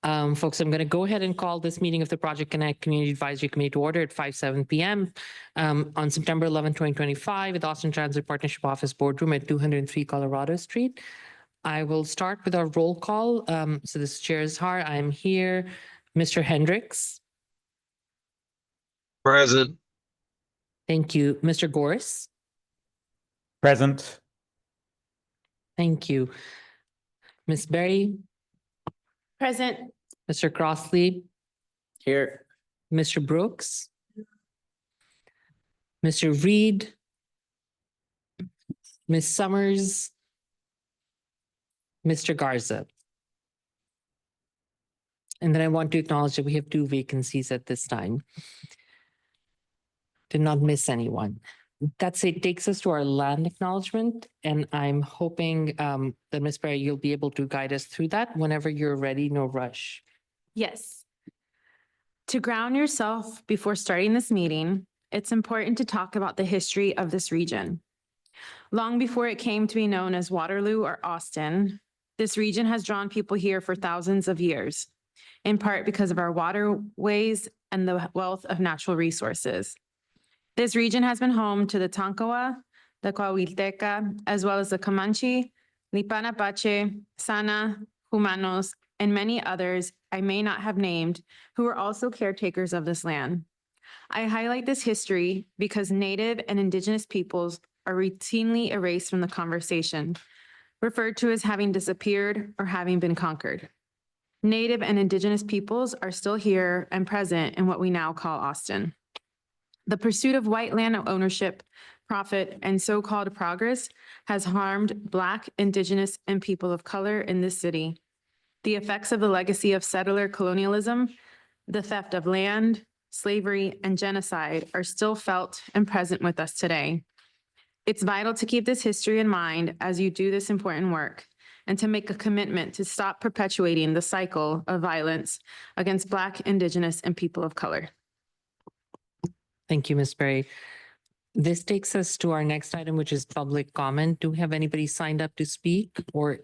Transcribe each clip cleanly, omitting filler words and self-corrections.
Folks, I'm going to go ahead and call this meeting of the Project Connect Community Advisory Committee to order at 5:07 p.m. On September 11, 2025 at the Austin Transit Partnership Office Boardroom at 203 Colorado Street. I will start with our roll call. So this is Chair Azhar. I am here. Mr. Hendricks. Present. Thank you. Mr. Goris. Present. Thank you. Ms. Berry. Present. Mr. Crossley. Here. Mr. Brooks. Mr. Reed. Ms. Summers. Mr. Garza. And then I want to acknowledge that we have 2 vacancies at this time. Did not miss anyone. That's it. Takes us to our land acknowledgement. And I'm hoping that Ms. Berry, you'll be able to guide us through that whenever you're ready, no rush. Yes. To ground yourself before starting this meeting, it's important to talk about the history of this region. Long before it came to be known as Waterloo or Austin, this region has drawn people here for thousands of years, in part because of our waterways and the wealth of natural resources. This region has been home to the Tonkawa, the Coahuilteca, as well as the Comanche, Lipan Apache, Sana, Humanos, and many others I may not have named who are also caretakers of this land. I highlight this history because Native and Indigenous peoples are routinely erased from the conversation, referred to as having disappeared or having been conquered. Native and Indigenous peoples are still here and present in what we now call Austin. The pursuit of white land ownership, profit, and so-called progress has harmed Black, Indigenous, and people of color in this city. The effects of the legacy of settler colonialism, the theft of land, slavery, and genocide are still felt and present with us today. It's vital to keep this history in mind as you do this important work and to make a commitment to stop perpetuating the cycle of violence against Black, Indigenous, and people of color. Thank you, Ms. Berry. This takes us to our next item, which is public comment. Do we have anybody signed up to speak or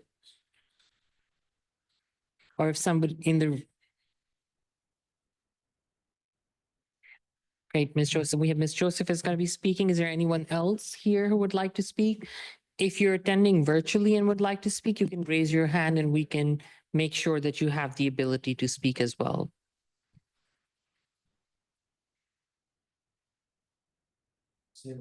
if somebody in the... Great, Ms. Joseph. We have Ms. Joseph is going to be speaking. Is there anyone else here who would like to speak? If you're attending virtually and would like to speak, you can raise your hand and we can make sure that you have the ability to speak as well. Go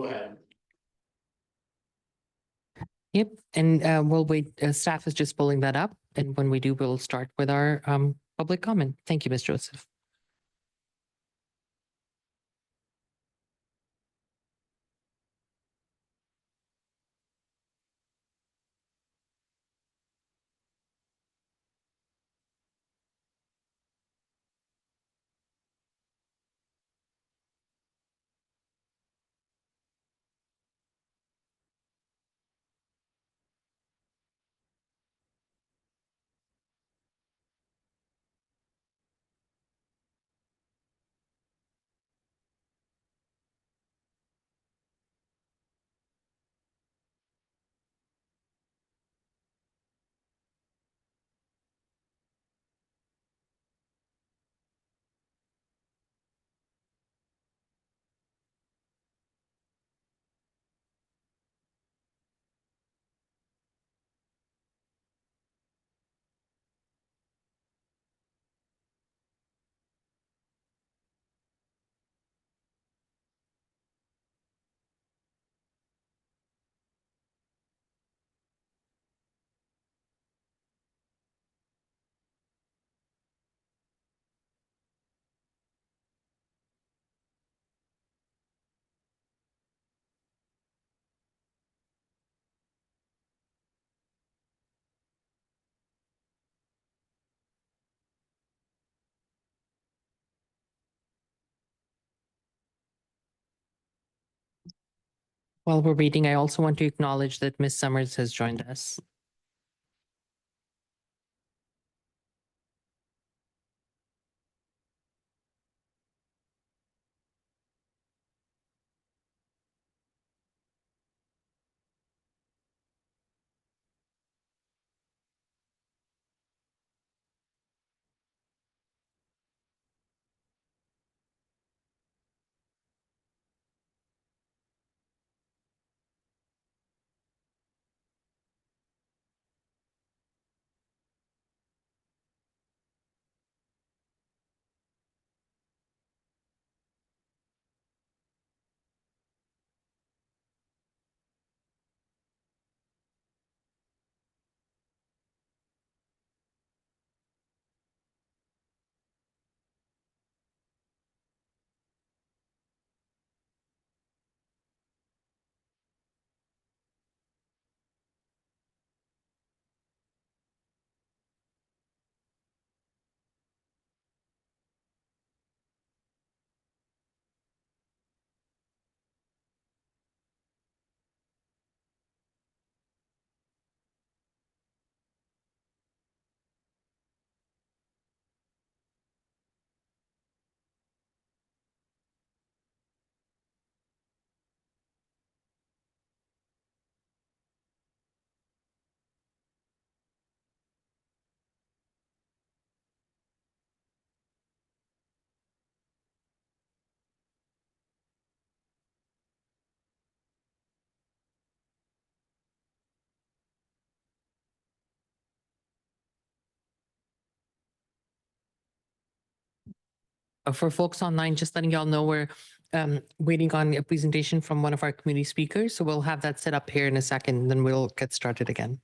ahead. Yep, and we'll wait. Staff is just pulling that up, and when we do, we'll start with our public comment. Thank you, Ms. Joseph. While we're waiting, I also want to acknowledge that Ms. Summers has joined us. For folks online, just letting y'all know we're waiting on a presentation from one of our community speakers. So we'll have that set up here in a second, then we'll get started again.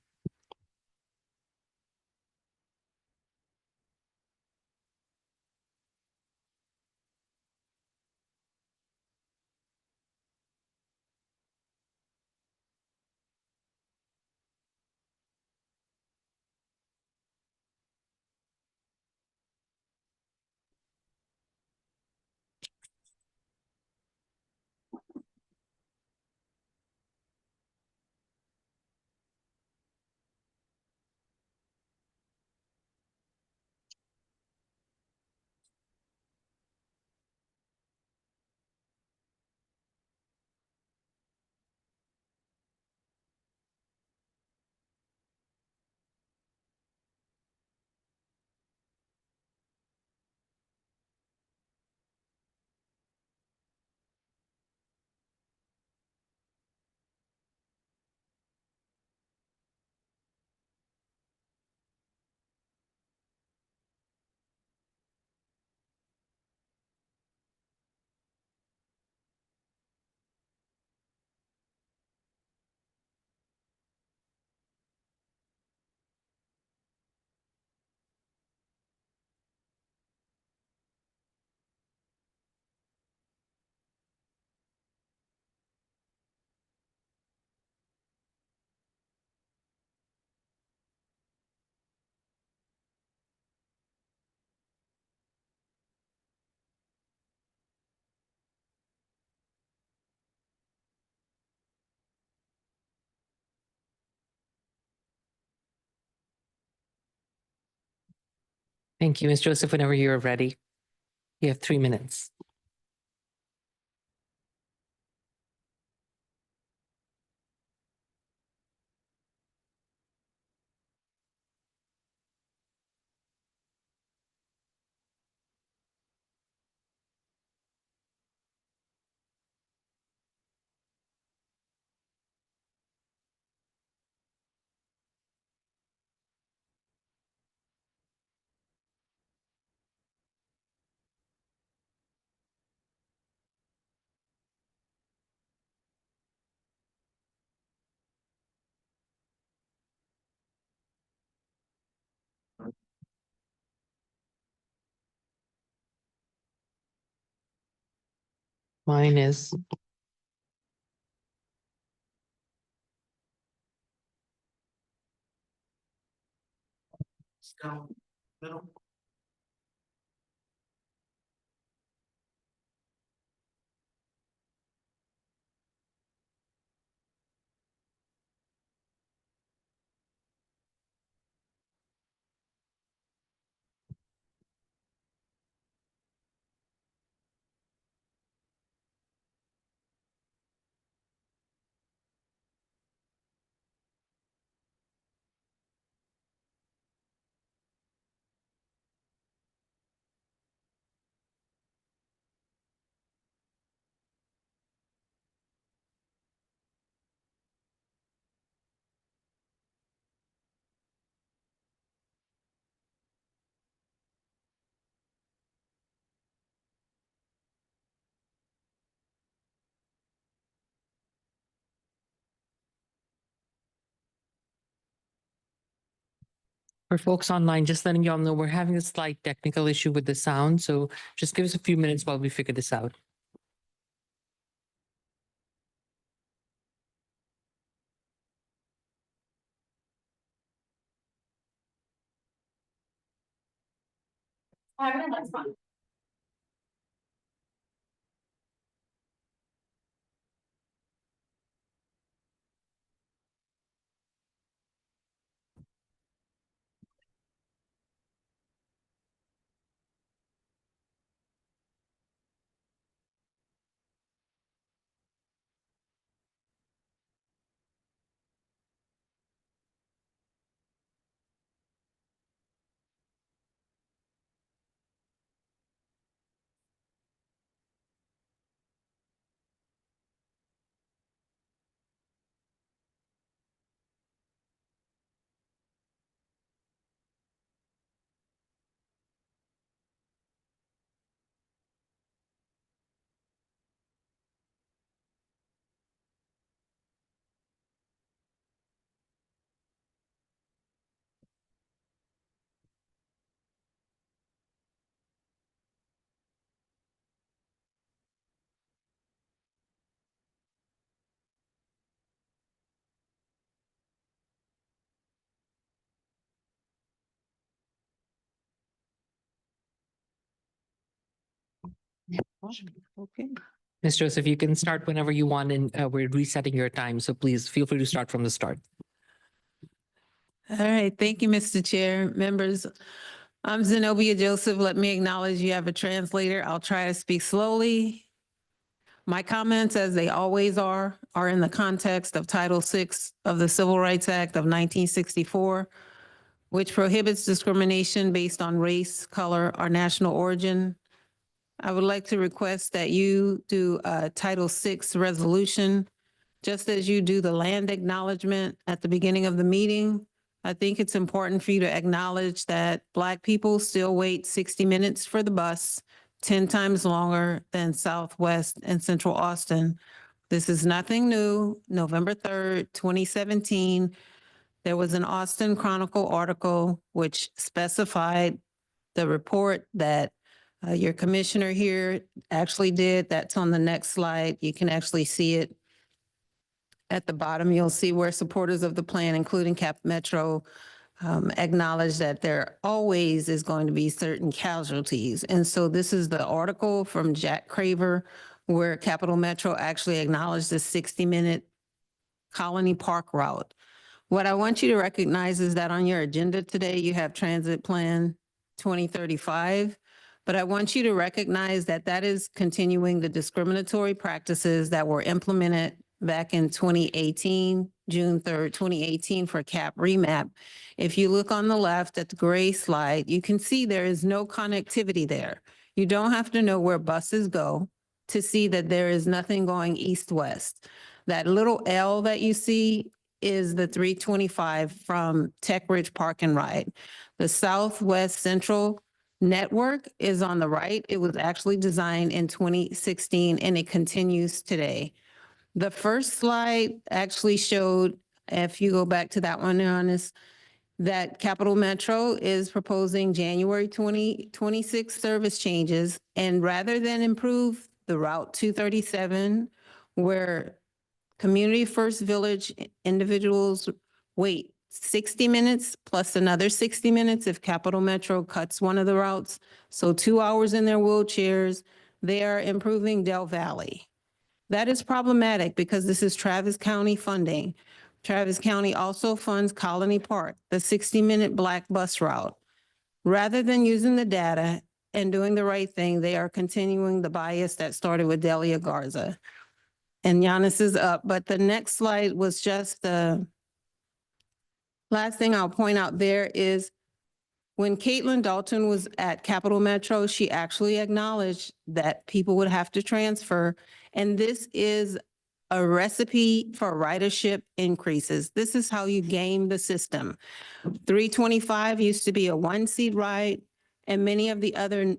Thank you, Ms. Joseph. Whenever you're ready, you have 3 minutes. Mine is Down, middle. for folks online, just letting y'all know we're having a slight technical issue with the sound. So just give us a few minutes while we figure this out. Okay. Ms. Joseph, you can start whenever you want and we're resetting your time. So please feel free to start from the start. All right, thank you, Mr. Chair. Members, I'm Zenobia Joseph. Let me acknowledge you have a translator. I'll try to speak slowly. My comments, as they always are in the context of Title VI of the Civil Rights Act of 1964, which prohibits discrimination based on race, color, or national origin. I would like to request that you do a Title VI resolution, just as you do the land acknowledgement at the beginning of the meeting. I think it's important for you to acknowledge that Black people still wait 60 minutes for the bus, 10 times longer than Southwest and Central Austin. This is nothing new. November 3rd, 2017, there was an Austin Chronicle article which specified the report that your commissioner here actually did. That's on the next slide. You can actually see it. At the bottom, you'll see where supporters of the plan, including Cap Metro, acknowledge that there always is going to be certain casualties. And so this is the article from Jack Craver, where Capital Metro actually acknowledged the 60-minute Colony Park route. What I want you to recognize is that on your agenda today, you have Transit Plan 2035. But I want you to recognize that that is continuing the discriminatory practices that were implemented back in 2018, June 3rd, 2018 for CAP remap. If you look on the left at the gray slide, you can see there is no connectivity there. You don't have to know where buses go to see that there is nothing going east-west. That little L that you see is the 325 from Tech Ridge Park and Ride. The Southwest Central network is on the right. It was actually designed in 2016 and it continues today. The first slide actually showed, if you go back to that one, Giannis, that Capital Metro is proposing January 2026 service changes. And rather than improve the Route 237, where Community First Village individuals wait 60 minutes plus another 60 minutes if Capital Metro cuts one of the routes. So 2 hours in their wheelchairs. They are improving Del Valley. That is problematic because this is Travis County funding. Travis County also funds Colony Park, the 60-minute Black bus route. Rather than using the data and doing the right thing, they are continuing the bias that started with Delia Garza. And Giannis is up, but the next slide was just the last thing I'll point out there is when Caitlin Dalton was at Capital Metro, she actually acknowledged that people would have to transfer. And this is a recipe for ridership increases. This is how you game the system. 325 used to be a one-seat ride, and many of the other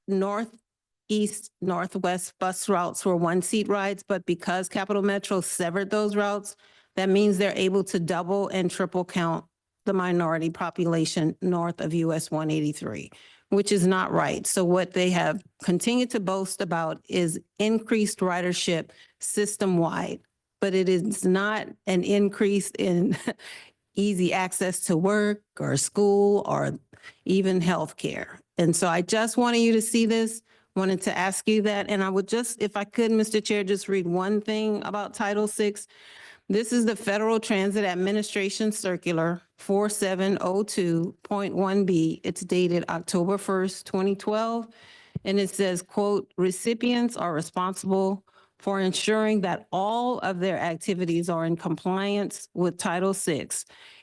northeast, northwest bus routes were one-seat rides, but because Capital Metro severed those routes, that means they're able to double and triple count the minority population north of US 183, which is not right. So what they have continued to boast about is increased ridership system-wide, but it is not an increase in easy access to work or school or even healthcare. And so I just wanted you to see this, wanted to ask you that. And I would just, if I could, Mr. Chair, just read one thing about Title VI. This is the Federal Transit Administration Circular 4702.1B. It's dated October 1st, 2012. And it says, quote, recipients are responsible for ensuring that all of their activities are in compliance with Title VI.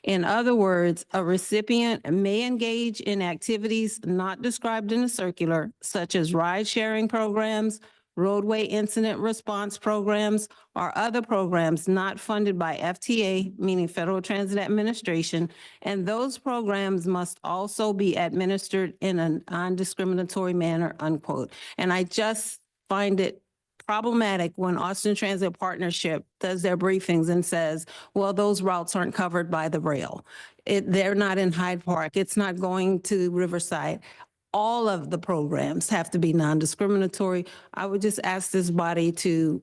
In other words, a recipient may engage in activities not described in the circular, such as ride-sharing programs, roadway incident response programs, or other programs not funded by FTA, meaning Federal Transit Administration, and those programs must also be administered in a non-discriminatory manner, unquote. And I just find it problematic when Austin Transit Partnership does their briefings and says, well, those routes aren't covered by the rail. They're not in Hyde Park. It's not going to Riverside. All of the programs have to be non-discriminatory. I would just ask this body to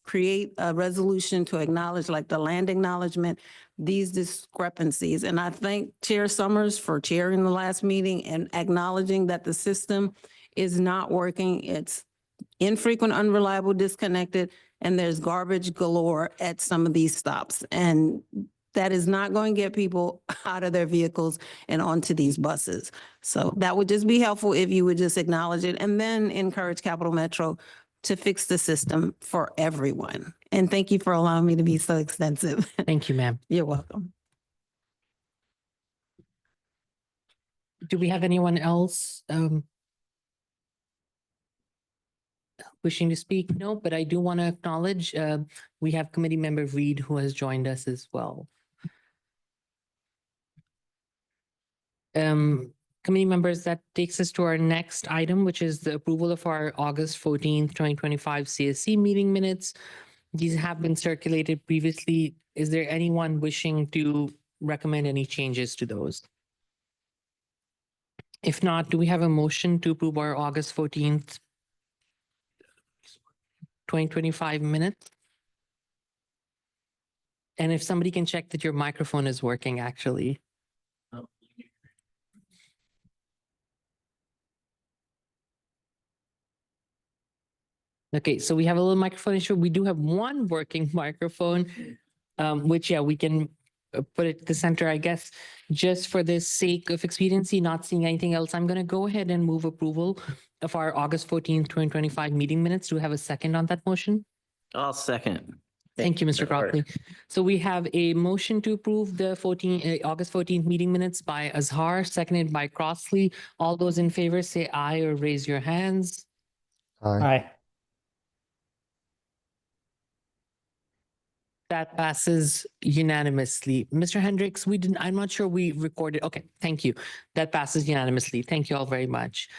create a resolution to acknowledge, like the land acknowledgement, these discrepancies. And I thank Chair Summers for chairing the last meeting and acknowledging that the system is not working. It's infrequent, unreliable, disconnected, and there's garbage galore at some of these stops. And that is not going to get people out of their vehicles and onto these buses. So that would just be helpful if you would just acknowledge it and then encourage Capital Metro to fix the system for everyone. And thank you for allowing me to be so extensive. Thank you, ma'am. You're welcome. Do we have anyone else wishing to speak? No, but I do want to acknowledge we have committee member Reed who has joined us as well. Committee members, that takes us to our next item, which is the approval of our August 14th, 2025 CSC meeting minutes. These have been circulated previously. Is there anyone wishing to recommend any changes to those? If not, do we have a motion to approve our August 14th, 2025 minutes? And if somebody can check that your microphone is working, actually. Okay, so we have a little microphone issue. We do have one working microphone, which, yeah, we can put it to the center, I guess, just for the sake of expediency, not seeing anything else. I'm going to go ahead and move approval of our August 14th, 2025 meeting minutes. Do we have a second on that motion? I'll second. Thank you, Mr. Crockley. So we have a motion to approve the August 14th meeting minutes by Azhar, seconded by Crossley. All those in favor say aye or raise your hands. Aye. That passes unanimously. Mr. Hendricks, I'm not sure we recorded. Okay, thank you. That passes unanimously. Thank you all very much.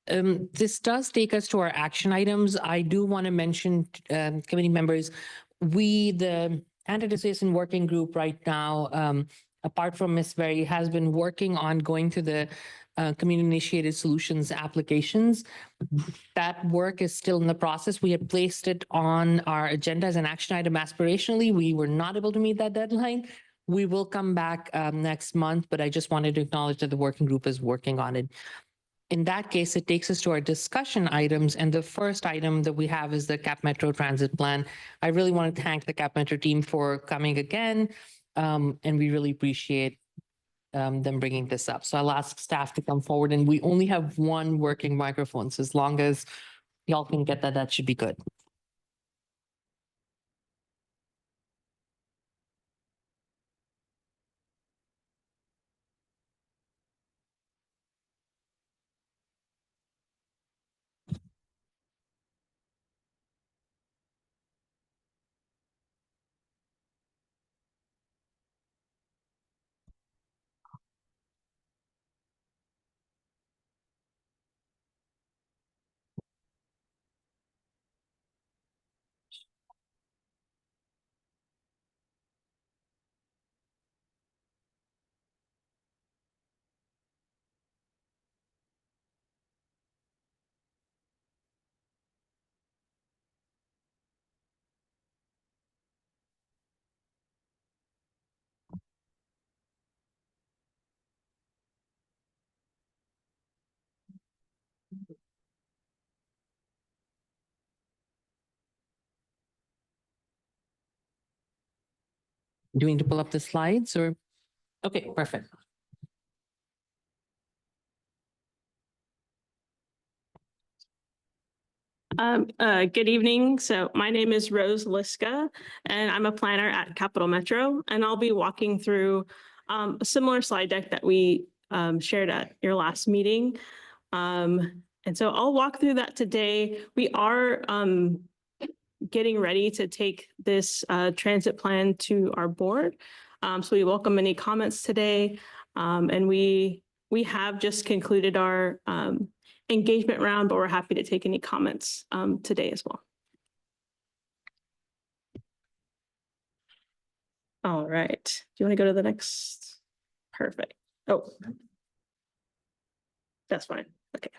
This does take us to our action items. I do want to mention, committee members, the anti-displacement working group right now, apart from Ms. Berry, has been working on going to the community-initiated solutions applications. That work is still in the process. We had placed it on our agenda as an action item aspirationally. We were not able to meet that deadline. We will come back next month, but I just wanted to acknowledge that the working group is working on it. In that case, it takes us to our discussion items. And the first item that we have is the Cap Metro Transit Plan. I really want to thank the Cap Metro team for coming again. And we really appreciate them bringing this up. So I'll ask staff to come forward, and we only have one working microphone. So as long as y'all can get that, that should be good. Do we need to pull up the slides or? Okay, perfect. Good evening. So my name is Rose Liska, and I'm a planner at Capital Metro, and I'll be walking through a similar slide deck that we shared at your last meeting. And so I'll walk through that today. We are getting ready to take this transit plan to our board. So we welcome any comments today. And we have just concluded our engagement round, but we're happy to take any comments today as well. All right. Do you want to go to the next? Perfect. Oh, that's fine. Okay.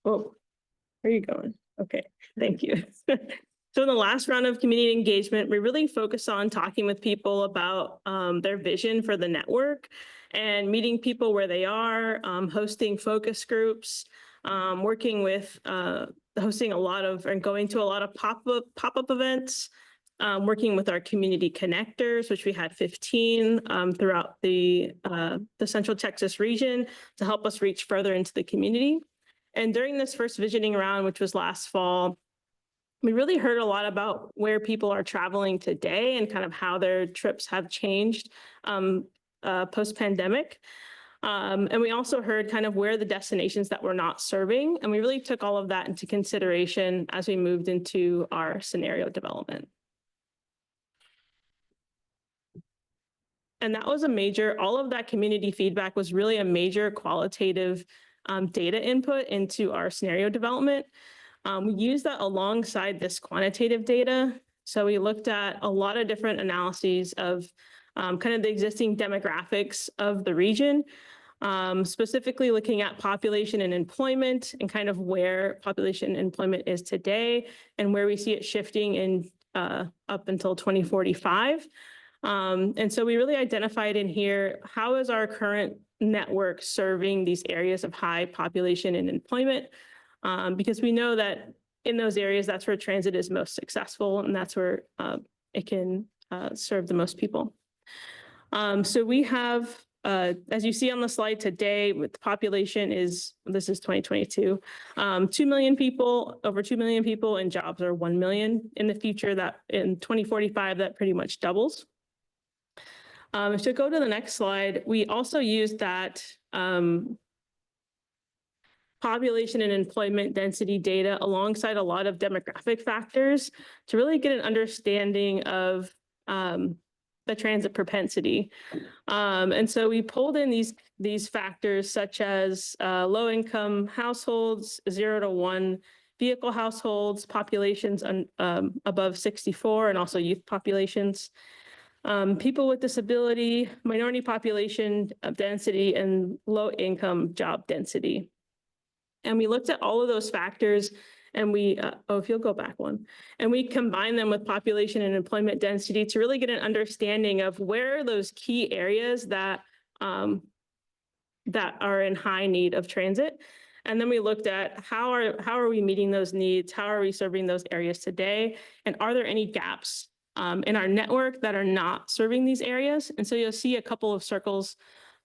Oh, where are you going? Okay, thank you. So in the last round of community engagement, we really focused on talking with people about their vision for the network and meeting people where they are, hosting focus groups, working with hosting a lot of and going to a lot of pop-up events, working with our community connectors, which we had 15 throughout the Central Texas region to help us reach further into the community. And during this first visioning round, which was last fall, we really heard a lot about where people are traveling today and kind of how their trips have changed post-pandemic. And we also heard kind of where the destinations that we're not serving. And we really took all of that into consideration as we moved into our scenario development. And that was all of that community feedback was really a major qualitative data input into our scenario development. We used that alongside this quantitative data. So we looked at a lot of different analyses of kind of the existing demographics of the region, specifically looking at population and employment and kind of where population and employment is today and where we see it shifting in up until 2045. And so we really identified in here, how is our current network serving these areas of high population and employment? Because we know that in those areas, that's where transit is most successful, and that's where it can serve the most people. So we have, as you see on the slide today, with the population this is 2022, 2 million people, over 2 million people, and jobs are 1 million in the future. That in 2045, that pretty much doubles. So go to the next slide. We also used that population and employment density data alongside a lot of demographic factors to really get an understanding of the transit propensity. And so we pulled in these factors such as low-income households, 0 to 1 vehicle households, populations above 64, and also youth populations. People with disability, minority population density, and low-income job density. And we looked at all of those factors and we, if you'll go back one, and we combined them with population and employment density to really get an understanding of where are those key areas that are in high need of transit. And then we looked at how are we meeting those needs? How are we serving those areas today? And are there any gaps in our network that are not serving these areas? And so you'll see a couple of circles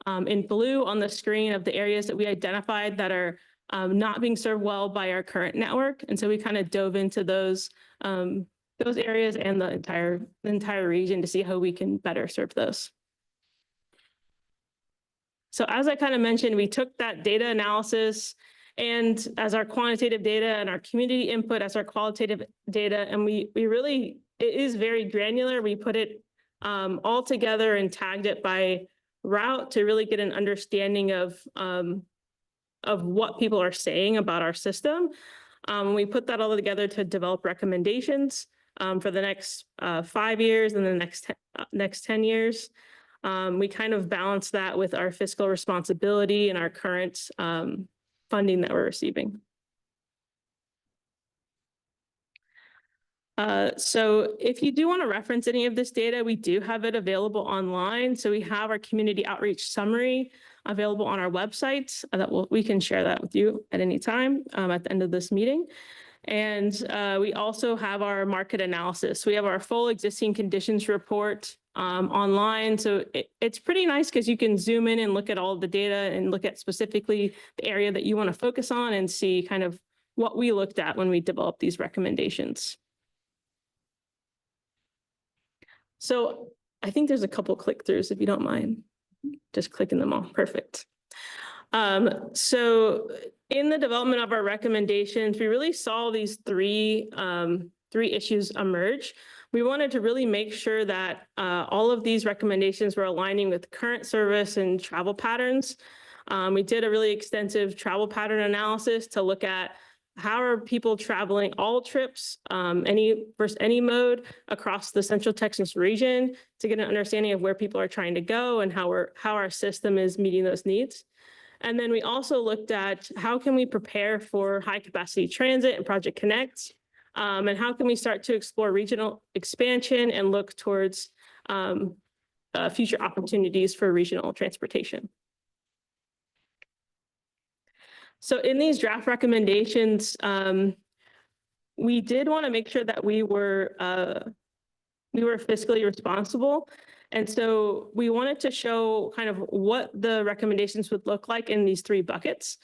in blue on the screen of the areas that we identified that are not being served well by our current network. And so we kind of dove into those areas and the entire region to see how we can better serve those. So as I kind of mentioned, we took that data analysis and as our quantitative data and our community input as our qualitative data, and we really, it is very granular. We put it all together and tagged it by route to really get an understanding of what people are saying about our system. We put that all together to develop recommendations for the next 5 years and the next 10 years. We kind of balance that with our fiscal responsibility and our current funding that we're receiving. So if you do want to reference any of this data, we do have it available online. So we have our community outreach summary available on our website we can share that with you at any time at the end of this meeting. And we also have our market analysis. We have our full existing conditions report online. So it's pretty nice because you can zoom in and look at all of the data and look at specifically the area that you want to focus on and see kind of what we looked at when we developed these recommendations. So I think there's a couple click-throughs if you don't mind. Just clicking them all. Perfect. So in the development of our recommendations, we really saw these three issues emerge. We wanted to really make sure that all of these recommendations were aligning with current service and travel patterns. We did a really extensive travel pattern analysis to look at how are people traveling all trips, any mode across the Central Texas region to get an understanding of where people are trying to go and how our system is meeting those needs. And then we also looked at how can we prepare for high capacity transit and Project Connect, and how can we start to explore regional expansion and look towards future opportunities for regional transportation. So in these draft recommendations, we did want to make sure that we were fiscally responsible. And so we wanted to show kind of what the recommendations would look like in these 3 buckets.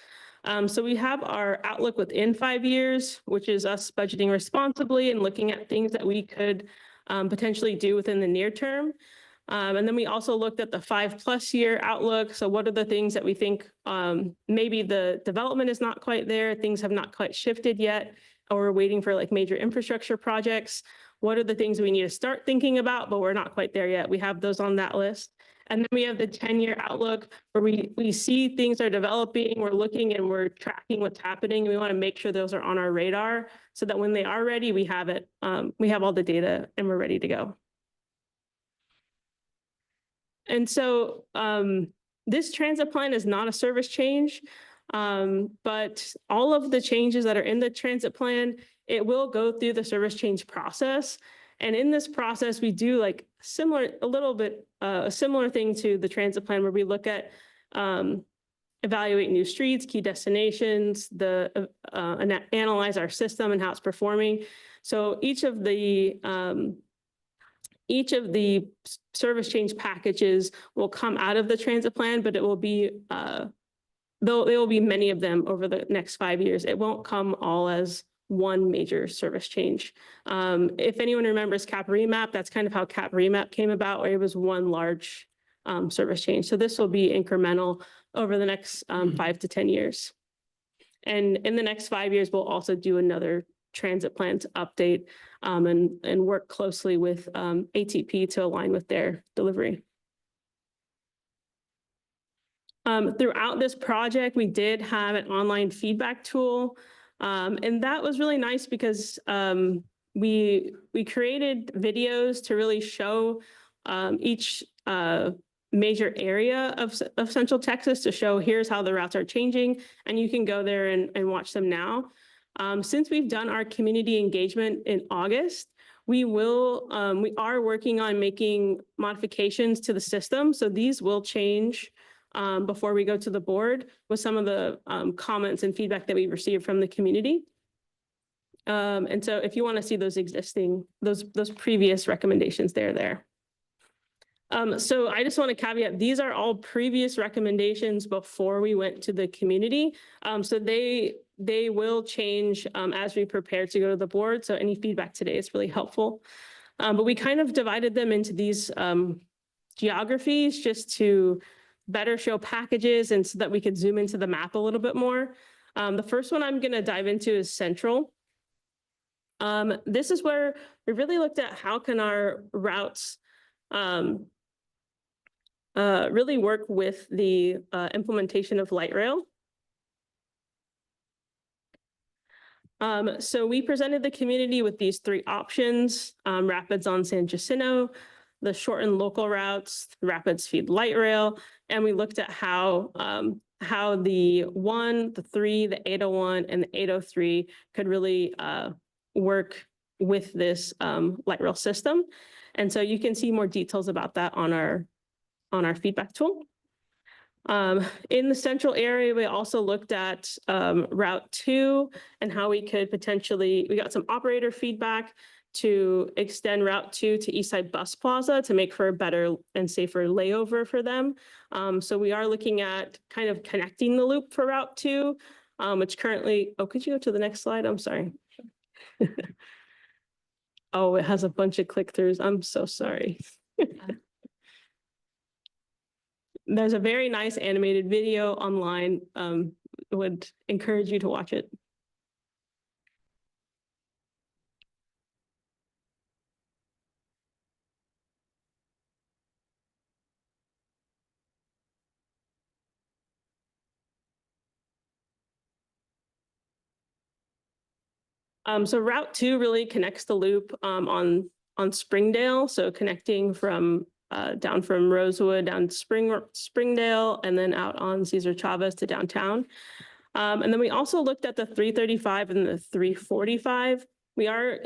So we have our outlook within 5 years, which is us budgeting responsibly and looking at things that we could potentially do within the near term. And then we also looked at the 5+ year outlook. So what are the things that we think maybe the development is not quite there, things have not quite shifted yet, or we're waiting for like major infrastructure projects. What are the things we need to start thinking about, but we're not quite there yet? We have those on that list. And then we have the 10-year outlook where we see things are developing, we're looking and we're tracking what's happening. We want to make sure those are on our radar so that when they are ready, we have it, we have all the data and we're ready to go. And so this transit plan is not a service change, but all of the changes that are in the transit plan, it will go through the service change process. And in this process, we do like a similar thing to the transit plan where we look at evaluate new streets, key destinations, analyze our system and how it's performing. So each of the service change packages will come out of the transit plan, but it will be, there will be many of them over the next 5 years. It won't come all as one major service change. If anyone remembers CAP remap, that's kind of how CAP remap came about, where it was one large service change. So this will be incremental over the next 5 to 10 years. And in the next 5 years, we'll also do another transit plan to update and work closely with ATP to align with their delivery. Throughout this project, we did have an online feedback tool, and that was really nice because we created videos to really show each major area of Central Texas to show here's how the routes are changing, and you can go there and watch them now. Since we've done our community engagement in August, we are working on making modifications to the system. So these will change before we go to the board with some of the comments and feedback that we received from the community. And so if you want to see those previous recommendations, they're there. So I just want to caveat, these are all previous recommendations before we went to the community. So they will change as we prepare to go to the board. So any feedback today is really helpful. But we kind of divided them into these geographies just to better show packages and so that we could zoom into the map a little bit more. The first one I'm going to dive into is Central. This is where we really looked at how can our routes really work with the implementation of light rail. So we presented the community with these 3 options: Rapids on San Jacinto, the shortened local routes, Rapids feed light rail, and we looked at how the 1, the 3, the 801, and the 803 could really work with this light rail system. And so you can see more details about that on our feedback tool. In the central area, we also looked at Route 2 and how we could potentially, we got some operator feedback to extend Route 2 to Eastside Bus Plaza to make for a better and safer layover for them. So we are looking at kind of connecting the loop for Route 2, which currently, could you go to the next slide? I'm sorry. Oh, it has a bunch of click-throughs. I'm so sorry. There's a very nice animated video online. Would encourage you to watch it. So Route 2 really connects the loop on Springdale. So connecting from down from Rosewood down to Springdale and then out on Cesar Chavez to downtown. And then we also looked at the 335 and the 345. We are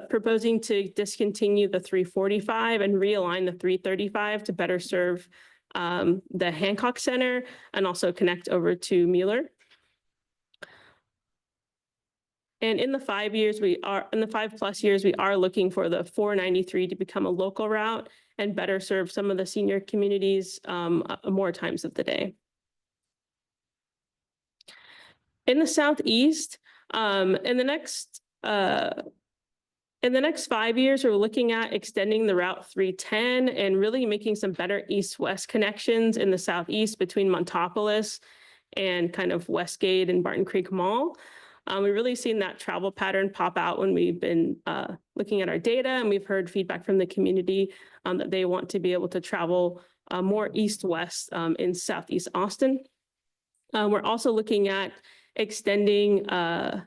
proposing to discontinue the 345 and realign the 335 to better serve the Hancock Center and also connect over to Mueller. And in the 5 years, in the 5+ years, we are looking for the 493 to become a local route and better serve some of the senior communities more times of the day. In the Southeast, in the next 5 years, we're looking at extending the Route 310 and really making some better east-west connections in the Southeast between Montopolis and kind of Westgate and Barton Creek Mall. We've really seen that travel pattern pop out when we've been looking at our data, and we've heard feedback from the community that they want to be able to travel more east-west in Southeast Austin. We're also looking at extending the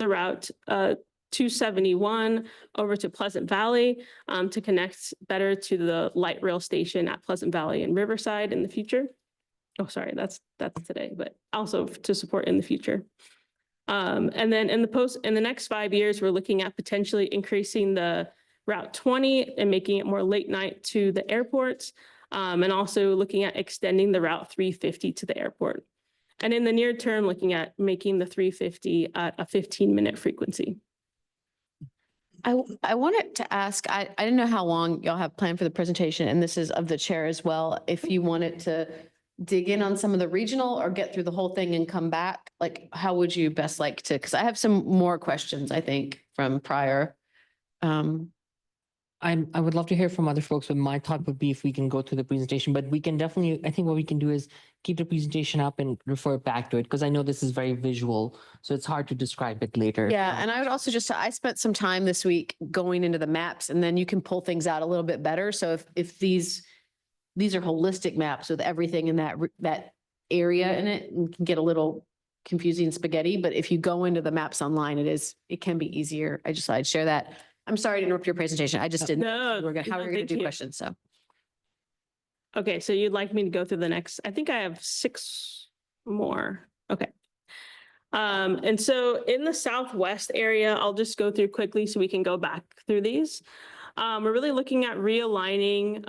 Route 271 over to Pleasant Valley to connect better to the light rail station at Pleasant Valley and Riverside in the future. Oh, sorry, that's today, but also to support in the future. And then in the next 5 years, we're looking at potentially increasing the Route 20 and making it more late night to the airports, and also looking at extending the Route 350 to the airport. And in the near term, looking at making the 350 at a 15-minute frequency. I wanted to ask, I didn't know how long y'all have planned for the presentation, and this is of the chair as well. If you wanted to dig in on some of the regional or get through the whole thing and come back, like how would you best like to? Because I have some more questions, I think, from prior. I would love to hear from other folks, but my thought would be if we can go through the presentation, but we can definitely, I think what we can do is keep the presentation up and refer back to it, because I know this is very visual, so it's hard to describe it later. Yeah, and I would also I spent some time this week going into the maps, and then you can pull things out a little bit better. So if these are holistic maps with everything in that area in it, and can get a little confusing spaghetti, but if you go into the maps online, it can be easier. I just thought I'd share that. I'm sorry to interrupt your presentation. I just didn't know how we're going to do questions. So. Okay, so you'd like me to go through the next, I think I have 6 more. Okay. And so in the Southwest area, I'll just go through quickly so we can go back through these. We're really looking at realigning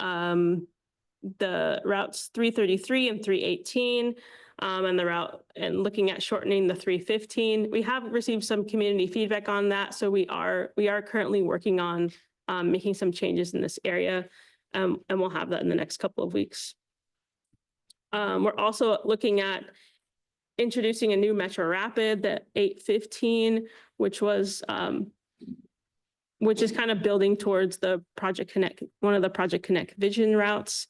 the routes 333 and 318 and looking at shortening the 315. We have received some community feedback on that, so we are currently working on making some changes in this area, and we'll have that in the next couple of weeks. We're also looking at introducing a new Metro Rapid, the 815, which is kind of building towards the Project Connect, one of the Project Connect vision routes.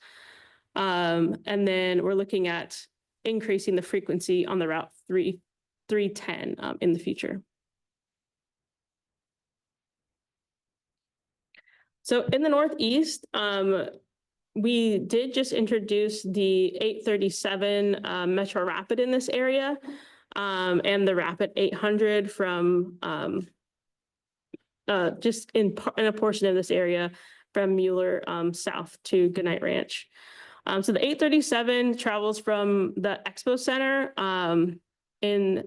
And then we're looking at increasing the frequency on the Route 310 in the future. So in the Northeast, we did just introduce the 837 Metro Rapid in this area, and the Rapid 800 from just in a portion of this area from Mueller south to Goodnight Ranch. So the 837 travels from the Expo Center in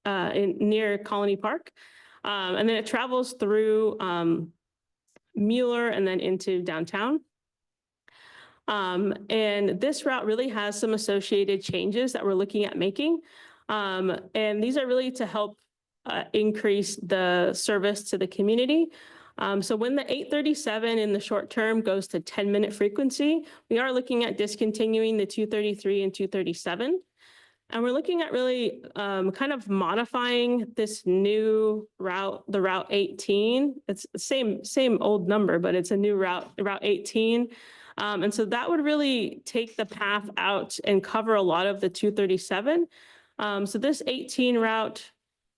near Colony Park, and then it travels through Mueller and then into downtown. And this route really has some associated changes that we're looking at making, and these are really to help increase the service to the community. So when the 837 in the short term goes to 10-minute frequency, we are looking at discontinuing the 233 and 237. And we're looking at really kind of modifying this new route, the Route 18. It's the same old number, but it's a new route, Route 18. And so that would really take the path out and cover a lot of the 237. So this 18 route,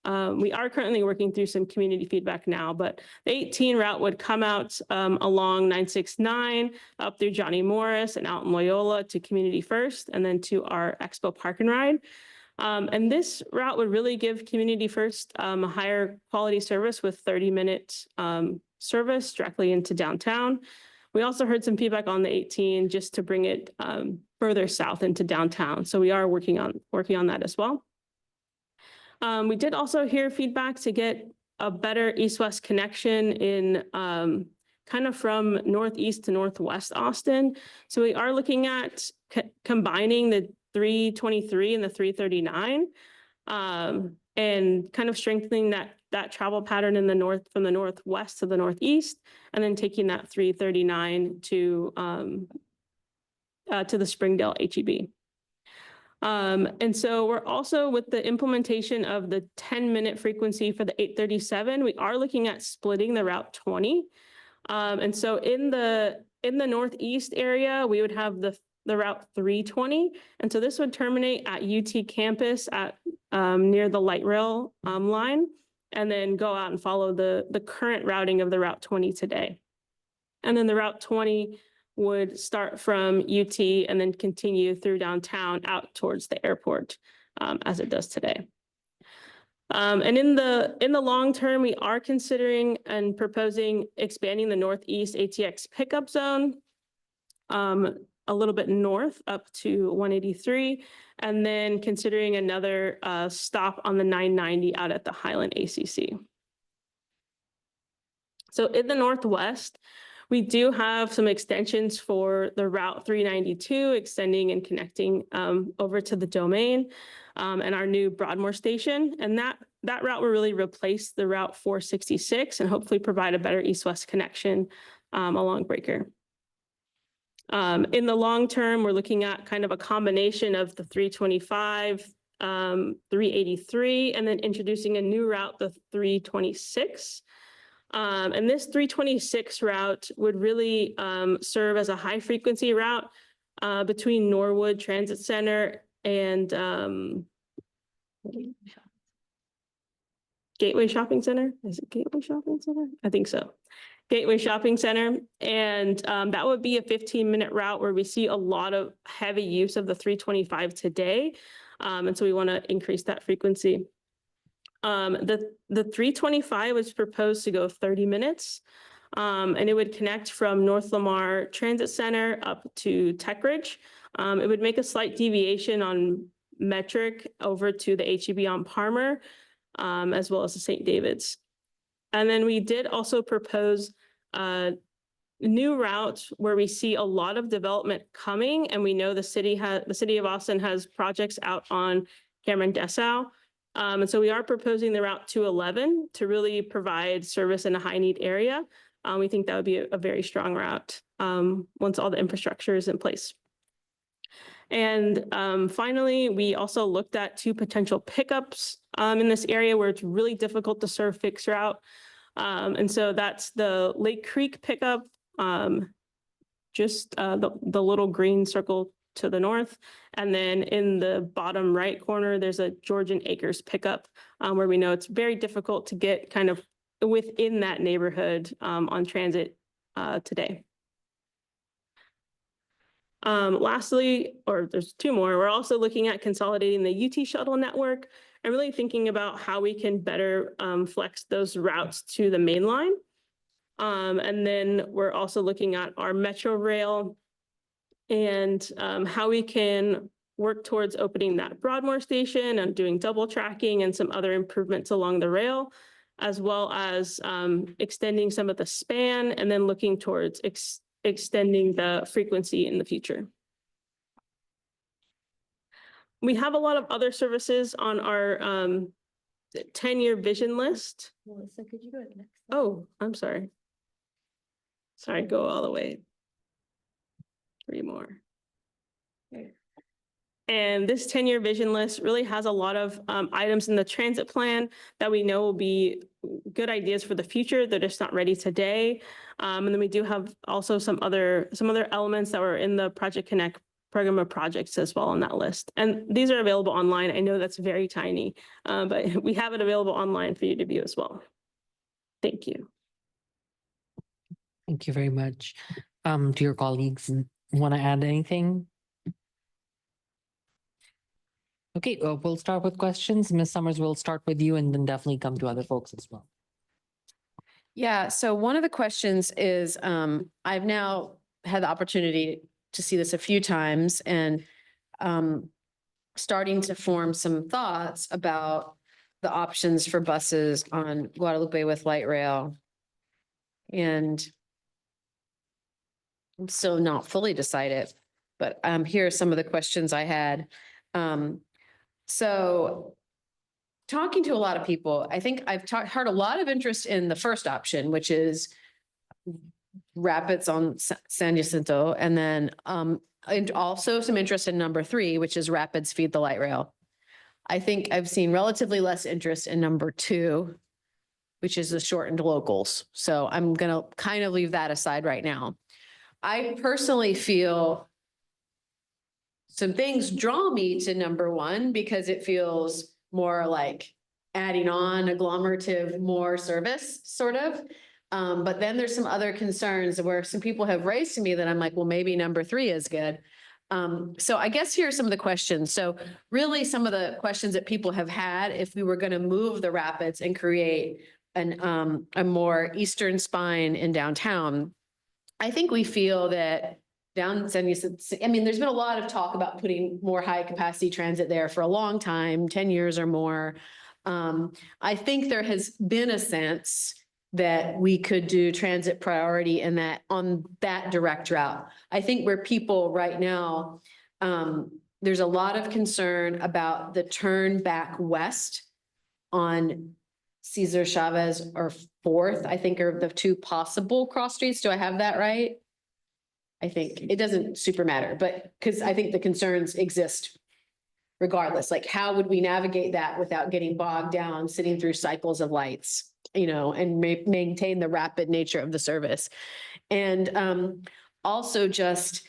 we are currently working through some community feedback now, but the 18 route would come out along 969 up through Johnny Morris and out in Loyola to Community First, and then to our Expo Park and Ride. And this route would really give Community First a higher quality service with 30-minute service directly into downtown. We also heard some feedback on the 18 just to bring it further south into downtown. So we are working on that as well. We did also hear feedback to get a better east-west connection in kind of from northeast to northwest Austin. So we are looking at combining the 323 and the 339. and kind of strengthening that travel pattern in the north, from the northwest to the northeast, and then taking that 339 to the Springdale HEB. And so we're also, with the implementation of the 10-minute frequency for the 837, we are looking at splitting the Route 20. And so in the northeast area, we would have the Route 320. And so this would terminate at UT campus at near the light rail line, and then go out and follow the current routing of the Route 20 today. And then the Route 20 would start from UT and then continue through downtown out towards the airport, as it does today. And in the long term, we are considering and proposing expanding the Northeast ATX pickup zone a little bit north up to 183, and then considering another stop on the 990 out at the Highland ACC. So in the Northwest, we do have some extensions for the Route 392, extending and connecting over to the Domain and our new Broadmoor station. And that route will really replace the Route 466 and hopefully provide a better east-west connection along Breaker. In the long term, we're looking at kind of a combination of the 325, 383, and then introducing a new route, the 326. And this 326 route would really serve as a high frequency route between Norwood Transit Center and Gateway Shopping Center. Is it Gateway Shopping Center? I think so. Gateway Shopping Center. And that would be a 15-minute route where we see a lot of heavy use of the 325 today. And so we want to increase that frequency. The 325 was proposed to go 30 minutes, and it would connect from North Lamar Transit Center up to Tech Ridge. It would make a slight deviation on Metric over to the HEB on Palmer, as well as the St. David's. And then we did also propose a new route where we see a lot of development coming, and we know the city of Austin has projects out on Cameron Dessau. And so we are proposing the Route 211 to really provide service in a high need area. We think that would be a very strong route once all the infrastructure is in place. And finally, we also looked at 2 potential pickups in this area where it's really difficult to serve fixed route. And so that's the Lake Creek pickup, just the little green circle to the north. And then in the bottom right corner, there's a Georgian Acres pickup where we know it's very difficult to get kind of within that neighborhood on transit today. Lastly, or there's 2 more, we're also looking at consolidating the UT shuttle network and really thinking about how we can better flex those routes to the main line. And then we're also looking at our Metro Rail and how we can work towards opening that Broadmoor station and doing double tracking and some other improvements along the rail, as well as extending some of the span and then looking towards extending the frequency in the future. We have a lot of other services on our 10-year vision list. Melissa, could you go to the next? Oh, I'm sorry. Sorry, go all the way. 3 more. Okay. And this 10-year vision list really has a lot of items in the transit plan that we know will be good ideas for the future. They're just not ready today. And then we do have also some other elements that were in the Project Connect program of projects as well on that list. And these are available online. I know that's very tiny, but we have it available online for you to view as well. Thank you. Thank you very much. Do your colleagues want to add anything? Okay, we'll start with questions. Ms. Summers, we'll start with you and then definitely come to other folks as well. Yeah, so one of the questions is, I've now had the opportunity to see this a few times and starting to form some thoughts about the options for buses on Guadalupe with light rail. And I'm still not fully decided, but here are some of the questions I had. So talking to a lot of people, I think I've heard a lot of interest in the first option, which is Rapids on San Jacinto, and then, and also some interest in number 3, which is Rapids Feed the Light Rail. I think I've seen relatively less interest in number 2, which is the shortened locals. So I'm gonna kind of leave that aside right now. I personally feel some things draw me to number 1 because it feels more like adding on agglomerative, more service, sort of. But then there's some other concerns where some people have raised to me that I'm like, well, maybe number 3 is good. So I guess here are some of the questions. So really some of the questions that people have had, if we were going to move the Rapids and create a more eastern spine in downtown, I think we feel that there's been a lot of talk about putting more high capacity transit there for a long time, 10 years or more. I think there has been a sense that we could do transit priority in that, on that direct route. I think where people right now, there's a lot of concern about the turn back west on Cesar Chavez or 4th, I think are the 2 possible cross streets. Do I have that right? I think it doesn't super matter, but because I think the concerns exist regardless, like how would we navigate that without getting bogged down, sitting through cycles of lights? And maintain the rapid nature of the service. And also just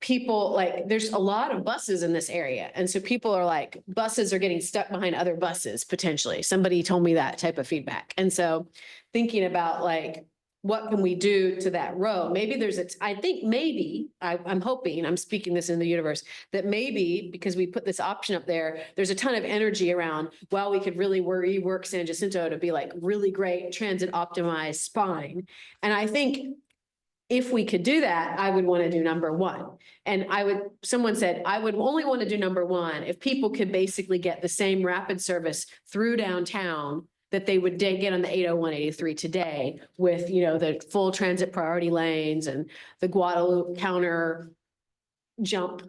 people, like, there's a lot of buses in this area. And so people are like, buses are getting stuck behind other buses, potentially. Somebody told me that type of feedback. And so thinking about like, what can we do to that row? Maybe I'm hoping, I'm speaking this in the universe, that maybe because we put this option up there, there's a ton of energy around, well, we could really rework San Jacinto to be like really great transit optimized spine. And I think if we could do that, I would want to do number 1. And someone said, I would only want to do number 1 if people could basically get the same rapid service through downtown that they would get on the 801, 83 today with, the full transit priority lanes and the Guadalupe counter jump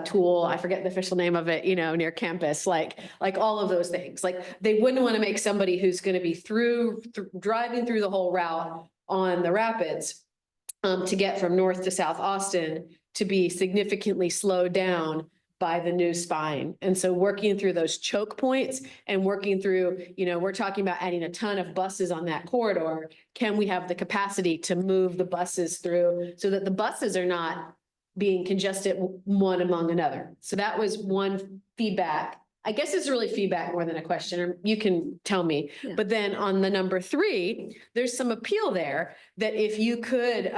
tool. I forget the official name of it, near campus, like all of those things. Like they wouldn't want to make somebody who's going to be driving through the whole route on the Rapids to get from North to South Austin to be significantly slowed down by the new spine. And so working through those choke points and working through, we're talking about adding a ton of buses on that corridor. Can we have the capacity to move the buses through so that the buses are not being congested one among another? So that was one feedback. I guess it's really feedback more than a question, or you can tell me. Yeah. But then on the number 3, there's some appeal there that if you could,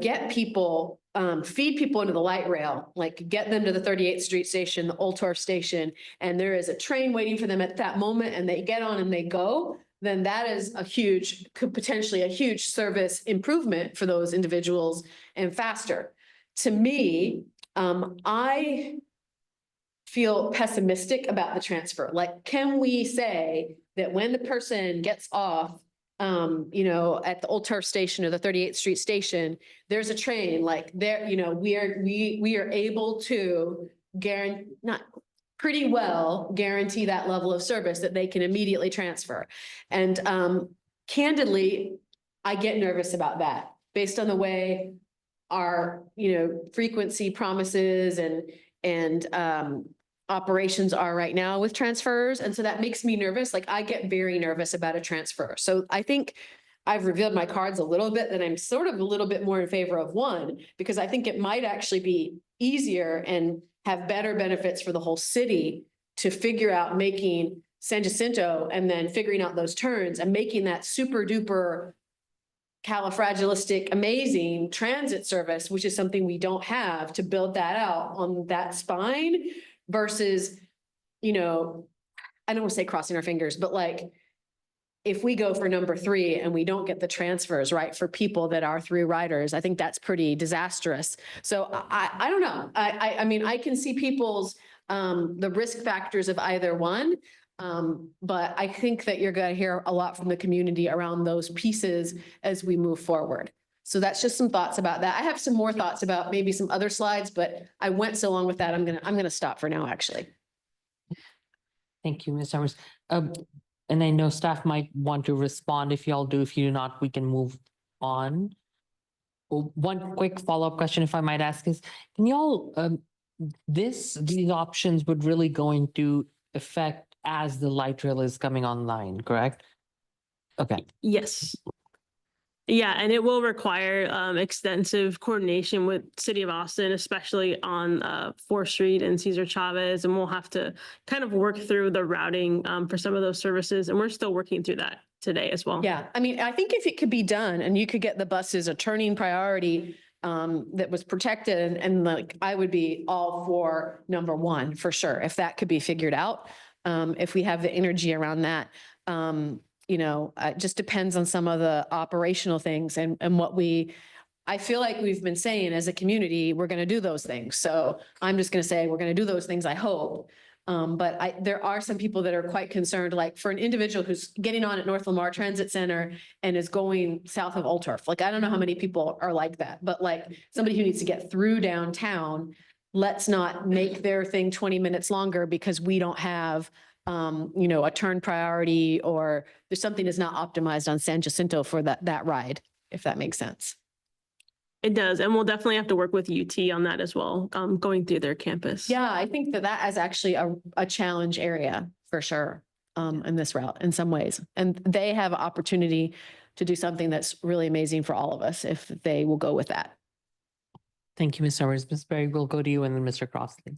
get people, feed people into the light rail, like get them to the 38th Street station, the Old Torf station, and there is a train waiting for them at that moment and they get on and they go, then that is could potentially a huge service improvement for those individuals and faster. To me, I feel pessimistic about the transfer. Like, can we say that when the person gets off at the Old Turf station or the 38th Street station, there's a train like there, we are able to pretty well guarantee that level of service that they can immediately transfer. And candidly, I get nervous about that based on the way our, frequency promises and operations are right now with transfers. And so that makes me nervous. Like I get very nervous about a transfer. So I think I've revealed my cards a little bit, that I'm sort of a little bit more in favor of 1, because I think it might actually be easier and have better benefits for the whole city to figure out making San Jacinto and then figuring out those turns and making that super duper califragilistic, amazing transit service, which is something we don't have, to build that out on that spine versus, I don't want to say crossing our fingers, but like, if we go for number 3 and we don't get the transfers right for people that are through riders, I think that's pretty disastrous. So I don't know. I mean, I can see people's, the risk factors of either one. But I think that you're going to hear a lot from the community around those pieces as we move forward. So that's just some thoughts about that. I have some more thoughts about maybe some other slides, but I went so long with that. I'm gonna stop for now, actually. Thank you, Ms. Summers. And I know staff might want to respond. If y'all do, if you do not, we can move on. Well, one quick follow-up question, if I might ask, is can y'all, these options would really go into effect as the light rail is coming online, correct? Okay, Yes. Yeah, and it will require extensive coordination with City of Austin, especially on 4th Street and Cesar Chavez. And we'll have to kind of work through the routing for some of those services. And we're still working through that today as well. Yeah, I mean, I think if it could be done and you could get the buses a turning priority that was protected and like, I would be all for number one, for sure, if that could be figured out. If we have the energy around that. You know, it just depends on some of the operational things and what I feel like we've been saying as a community, we're going to do those things. So I'm just going to say, we're going to do those things, I hope. But there are some people that are quite concerned, like for an individual who's getting on at North Lamar Transit Center and is going south of Old Turf. Like, I don't know how many people are like that, but like somebody who needs to get through downtown, let's not make their thing 20 minutes longer because we don't have you know, a turn priority or there's something that's not optimized on San Jacinto for that ride, if that makes sense. It does. And we'll definitely have to work with UT on that as well, going through their campus. Yeah, I think that is actually a challenge area for sure in this route in some ways. And they have an opportunity to do something that's really amazing for all of us if they will go with that. thank you, Ms. Summers. Ms. Berry, we'll go to you and then Mr. Crossley.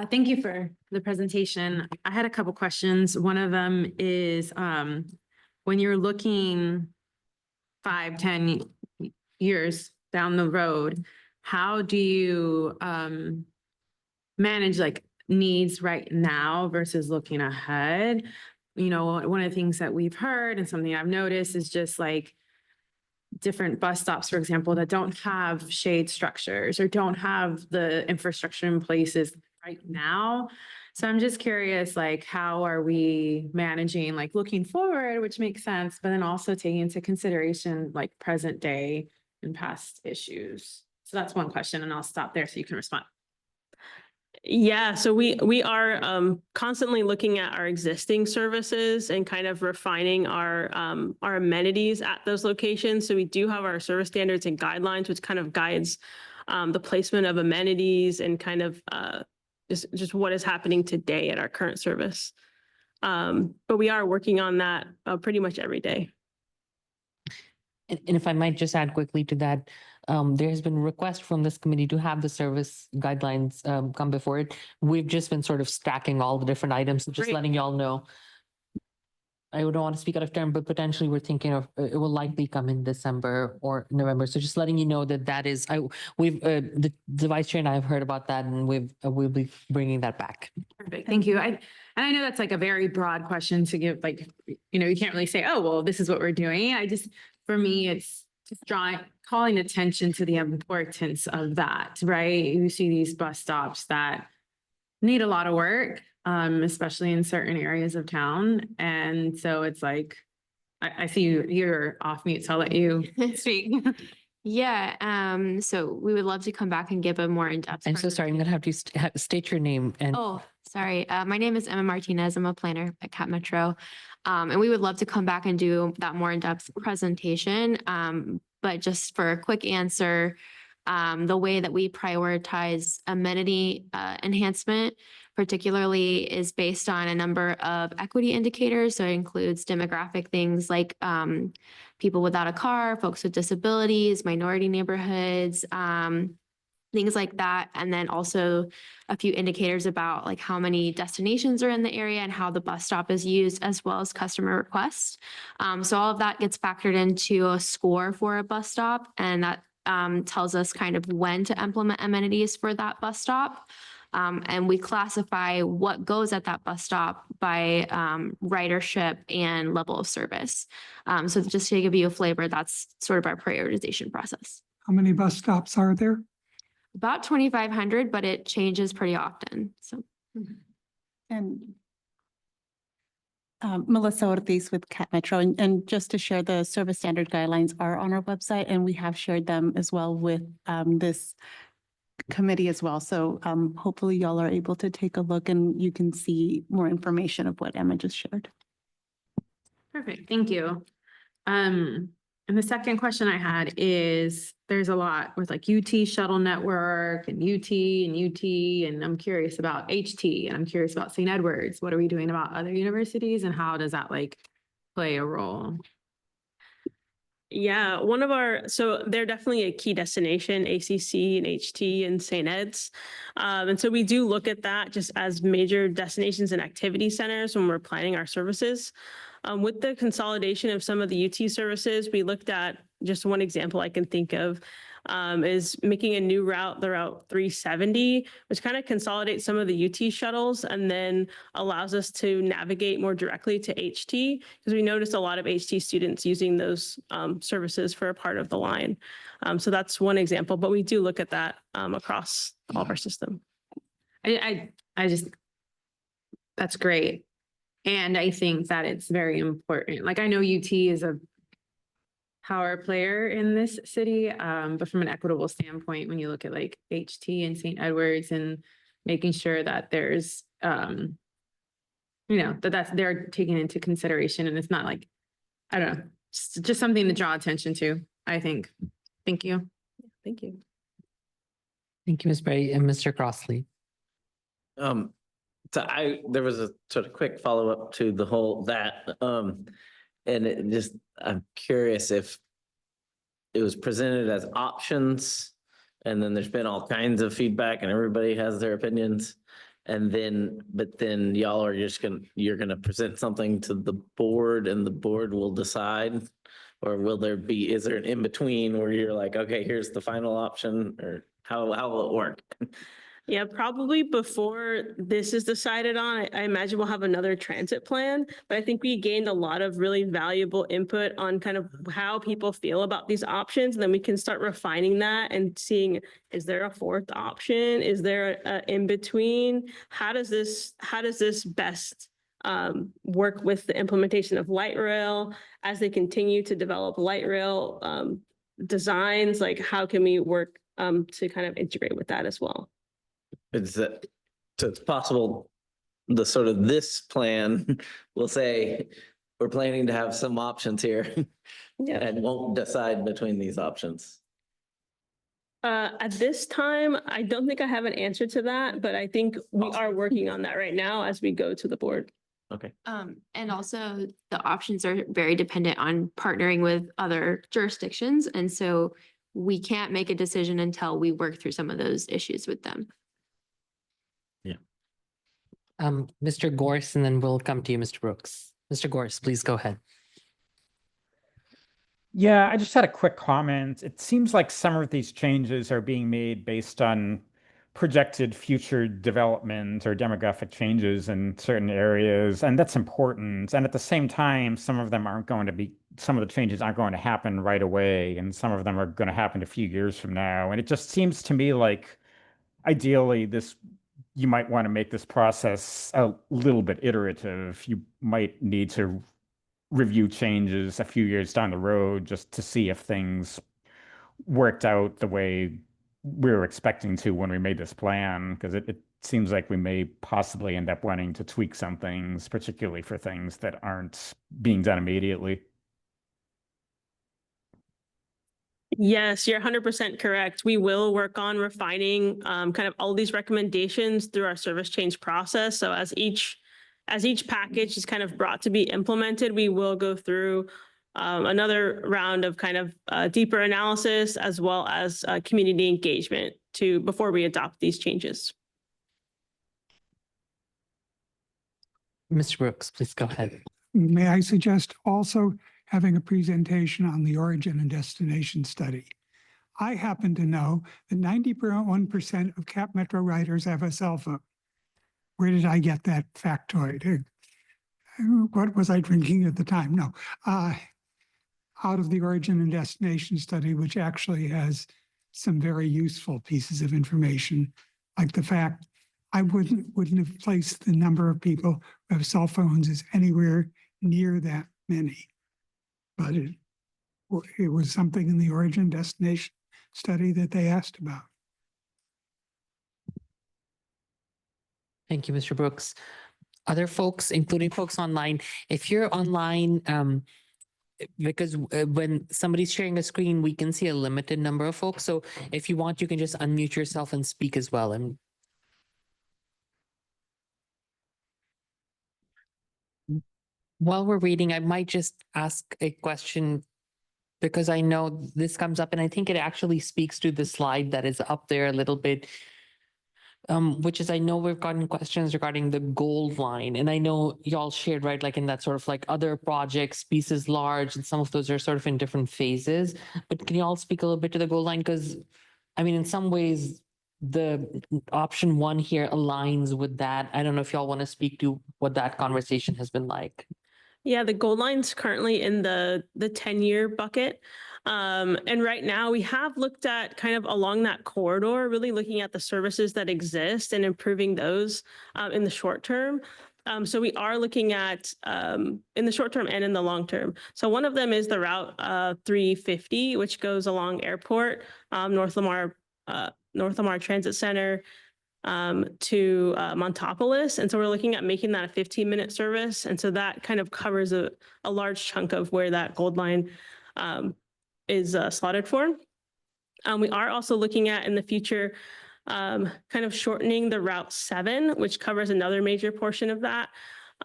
Thank you for the presentation. I had a couple questions. One of them is when you're looking 5-10 years down the road, how do you manage like needs right now versus looking ahead? You know, one of the things that we've heard and something I've noticed is just like different bus stops, for example, that don't have shade structures or don't have the infrastructure in places right now. So I'm just curious, like, how are we managing, like looking forward, which makes sense, but then also taking into consideration like present day and past issues? So that's one question and I'll stop there so you can respond. Yeah, so we are constantly looking at our existing services and kind of refining our amenities at those locations. So we do have our service standards and guidelines, which kind of guides the placement of amenities and kind of just what is happening today at our current service. But we are working on that pretty much every day. And if I might just add quickly to that, there has been a request from this committee to have the service guidelines come before it. We've just been sort of stacking all the different items, just Great. letting y'all know. I don't want to speak out of term, but potentially we're thinking of, it will likely come in December or November. So just letting you know that is, the vice chair and I have heard about that and we'll be bringing that back. Perfect. Thank you. And I know that's like a very broad question to give, like, you know, you can't really say, oh, well, this is what we're doing. For me, it's just calling attention to the importance of that, right? You see these bus stops that need a lot of work, especially in certain areas of town. And so it's like, I see you're off mute, so I'll let you speak. Yeah, so we would love to come back and give a more in-depth. I'm so sorry, I'm gonna have to state your name and. Oh, sorry. My name is Emma Martinez. I'm a planner at Cap Metro. And we would love to come back and do that more in-depth presentation. But just for a quick answer, the way that we prioritize amenity enhancement particularly is based on a number of equity indicators. So it includes demographic things like people without a car, folks with disabilities, minority neighborhoods, things like that. And then also a few indicators about like how many destinations are in the area and how the bus stop is used, as well as customer requests. So all of that gets factored into a score for a bus stop, and that tells us kind of when to implement amenities for that bus stop. And we classify what goes at that bus stop by ridership and level of service. So just to give you a flavor, that's sort of our prioritization process. How many bus stops are there? About 2,500, but it changes pretty often. So, And Melissa Ortiz with CAT Metro, and just to share, the service standard guidelines are on our website, and we have shared them as well with this committee as well. So hopefully y'all are able to take a look and you can see more information of what Emma just shared. Perfect, thank you. And the second question I had is, there's a lot with like UT shuttle network and UT, and I'm curious about HT, and I'm curious about St. Edwards. What are we doing about other universities, and how does that like play a role? Yeah, so they're definitely a key destination, ACC and HT and St. Ed's. And so we do look at that just as major destinations and activity centers when we're planning our services. With the consolidation of some of the UT services, we looked at, just one example I can think of, is making a new route, the Route 370, which kind of consolidates some of the UT shuttles and then allows us to navigate more directly to HT, because we noticed a lot of HT students using those services for a part of the line. So that's one example, but we do look at that across all of our system. I just, that's great. And I think that it's very important. Like, I know UT is a power player in this city, but from an equitable standpoint, when you look at like HT and St. Edwards and making sure that there's, they're taken into consideration, and it's not like, I don't know, just something to draw attention to, I think. Thank you. Thank you. Thank you, Ms. Berry. And Mr. Crossley. So there was a sort of quick follow-up to the whole and it just, I'm curious if it was presented as options, and then there's been all kinds of feedback and everybody has their opinions. But then y'all are you're gonna present something to the board and the board will decide? Or is there an in-between where you're like, okay, here's the final option, or how will it work? Yeah, probably before this is decided on, I imagine we'll have another transit plan, but I think we gained a lot of really valuable input on kind of how people feel about these options. And then we can start refining that and seeing, is there a fourth option? Is there a in between? How does this best work with the implementation of light rail as they continue to develop light rail designs? Like, how can we work to kind of integrate with that as well? So it's possible this plan will say, we're planning to have some options here. Yeah. And won't decide between these options. At this time, I don't think I have an answer to that, but I think we are working on that right now as we go to the board. Okay. And also the options are very dependent on partnering with other jurisdictions. And so we can't make a decision until we work through some of those issues with them. Mr. Gorse, and then we'll come to you, Mr. Brooks. Mr. Gorse, please go ahead. Yeah, I just had a quick comment. It seems like some of these changes are being made based on projected future development or demographic changes in certain areas, and that's important. And at the same time, some of the changes aren't going to happen right away, and some of them are going to happen a few years from now. And it just seems to me like ideally you might want to make this process a little bit iterative. You might need to review changes a few years down the road just to see if things worked out the way we were expecting to when we made this plan, because it seems like we may possibly end up wanting to tweak some things, particularly for things that aren't being done immediately. Yes, you're 100% correct. We will work on refining kind of all these recommendations through our service change process. So as each package is kind of brought to be implemented, we will go through another round of kind of deeper analysis, as well as community engagement before we adopt these changes. Mr. Brooks, please go ahead. May I suggest also having a presentation on the origin and destination study? I happen to know that 91% of CAP Metro riders have a cell phone. Where did I get that factoid? What was I drinking at the time? No. Out of the origin and destination study, which actually has some very useful pieces of information, like the fact I wouldn't have placed the number of people who have cell phones as anywhere near that many. But it was something in the origin destination study that they asked about. Thank you, Mr. Brooks. Other folks, including folks online, if you're online, because when somebody's sharing a screen, we can see a limited number of folks. So if you want, you can just unmute yourself and speak as well. And while we're reading, I might just ask a question because I know this comes up and I think it actually speaks to the slide that is up there a little bit. Which is, I know we've gotten questions regarding the gold line, and I know y'all shared, right, like in that sort of like other projects, pieces large, and some of those are sort of in different phases. But can you all speak a little bit to the gold line? Because I mean, in some ways, the option one here aligns with that. I don't know if y'all want to speak to what that conversation has been like. Yeah, the gold line's currently in the 10-year bucket. And right now we have looked at kind of along that corridor, really looking at the services that exist and improving those in the short term. So we are looking at in the short term and in the long term. So one of them is the Route 350, which goes along Airport, North Lamar Transit Center, to Montopolis. And so we're looking at making that a 15-minute service. And so that kind of covers a large chunk of where that gold line is slotted for. We are also looking at in the future kind of shortening the Route 7, which covers another major portion of that.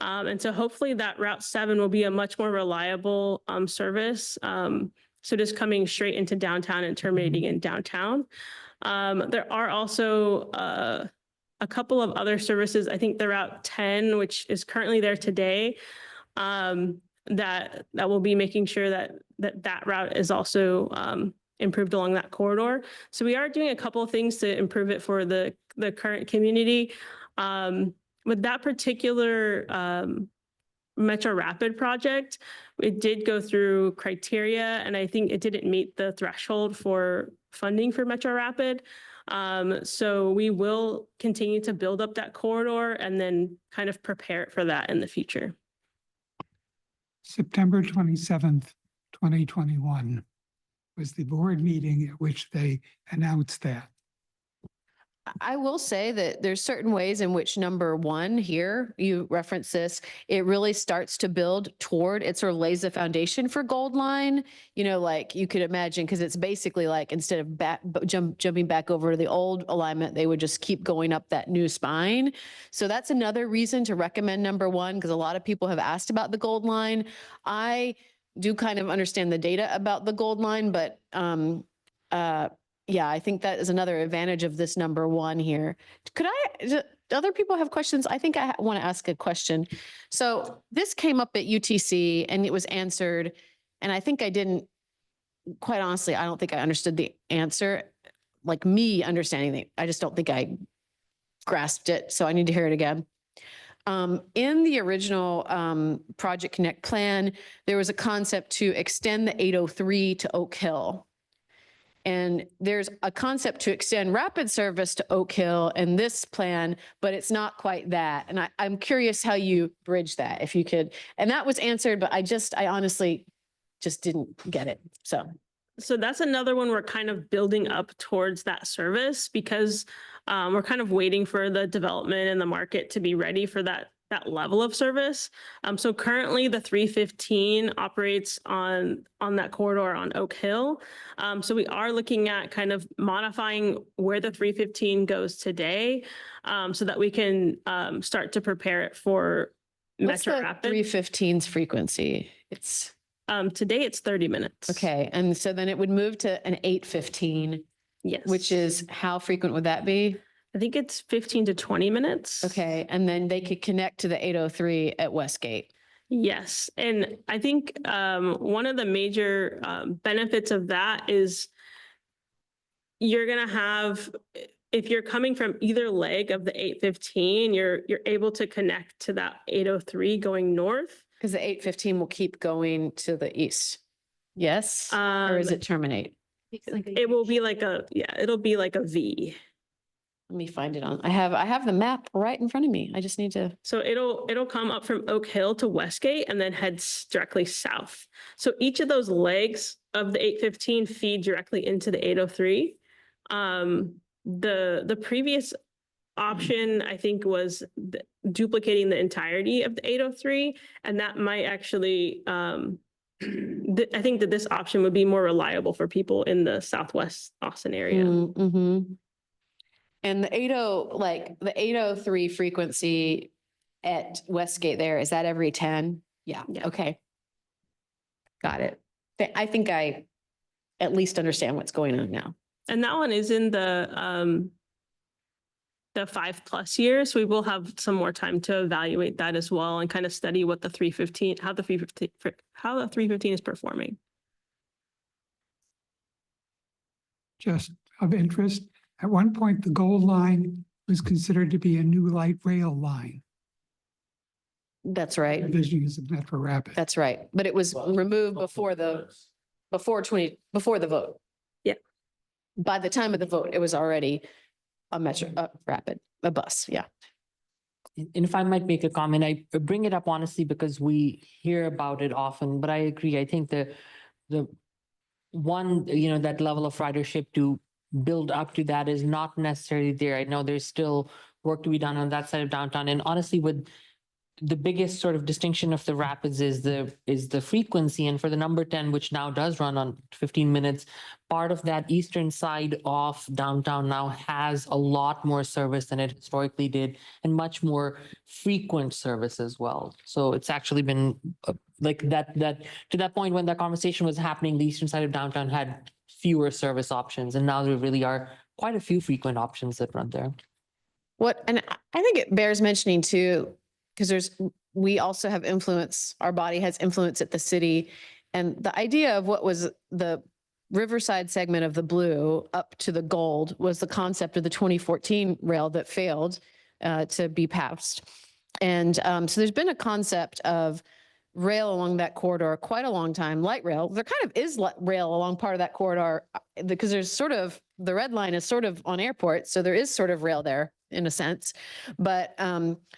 And so hopefully that Route 7 will be a much more reliable service. So just coming straight into downtown and terminating in downtown. There are also a couple of other services. I think the Route 10, which is currently there today, that will be making sure that route is also improved along that corridor. So we are doing a couple of things to improve it for the current community. With that particular Metro Rapid project, it did go through criteria, and I think it didn't meet the threshold for funding for Metro Rapid. So we will continue to build up that corridor and then kind of prepare it for that in the future. September 27th, 2021 was the board meeting at which they announced that. I will say that there's certain ways in which number one here, you reference this, it really starts to build toward, it sort of lays the foundation for Gold Line. You know, like you could imagine, because it's basically like instead of jumping back over to the old alignment, they would just keep going up that new spine. So that's another reason to recommend number one, because a lot of people have asked about the Gold Line. I do kind of understand the data about the Gold Line, but yeah, I think that is another advantage of this number one here. Could do other people have questions? I think I want to ask a question. So this came up at UTC and it was answered. And I think I didn't, quite honestly, I don't think I understood the answer, like me understanding it. I just don't think I grasped it. So I need to hear it again. In the original Project Connect plan, there was a concept to extend the 803 to Oak Hill. And there's a concept to extend rapid service to Oak Hill in this plan, but it's not quite that. And I'm curious how you bridge that, if you could. And that was answered, but I honestly just didn't get it. So that's another one we're kind of building up towards that service, because we're kind of waiting for the development and the market to be ready for that level of service. So currently the 315 operates on that corridor on Oak Hill. So we are looking at kind of modifying where the 315 goes today, so that we can start to prepare it for Metro Rapid. 315's frequency? It's today it's 30 minutes. Okay. And so then it would move to an 815. Yes. Which is, how frequent would that be? I think it's 15 to 20 minutes. Okay. And then they could connect to the 803 at Westgate. Yes. And I think one of the major benefits of that is you're going to have, if you're coming from either leg of the 815, you're able to connect to that 803 going north. Because the 815 will keep going to the east. Yes? Or is it terminate? It will be like it'll be like a V. Let me find it on, I have the map right in front of me. I just need to, So it'll come up from Oak Hill to Westgate and then heads directly south. So each of those legs of the 815 feed directly into the 803. The previous option, I think, was duplicating the entirety of the 803, and that might actually, I think that this option would be more reliable for people in the Southwest Austin area. mm-hmm. And the 803 frequency at Westgate there, is that every 10? Yeah, Yeah. okay. Got it. I think I at least understand what's going on now. And that one is in the 5+ years. We will have some more time to evaluate that as well and kind of study what the 315, how the 315 is performing. Just of interest, at one point, the Gold Line was considered to be a new light rail line. That's right. Visions of Metro Rapids. That's right. But it was removed before the vote. Yeah. By the time of the vote, it was already a Metro Rapid, a bus. Yeah. And if I might make a comment, I bring it up honestly because we hear about it often, but I agree. I think the one, that level of ridership to build up to that is not necessarily there. I know there's still work to be done on that side of downtown. And honestly, with the biggest sort of distinction of the rapids is the frequency. And for the number 10, which now does run on 15 minutes, part of that eastern side of downtown now has a lot more service than it historically did and much more frequent service as well. So it's actually been like that to that point when that conversation was happening, the eastern side of downtown had fewer service options. And now there really are quite a few frequent options that run there. And I think it bears mentioning too, because we also have influence, our body has influence at the city. And the idea of what was the Riverside segment of the blue up to the gold was the concept of the 2014 rail that failed to be passed. And so there's been a concept of rail along that corridor quite a long time, light rail. There kind of is rail along part of that corridor because there's sort of, the red line is sort of on airport. So there is sort of rail there in a sense, but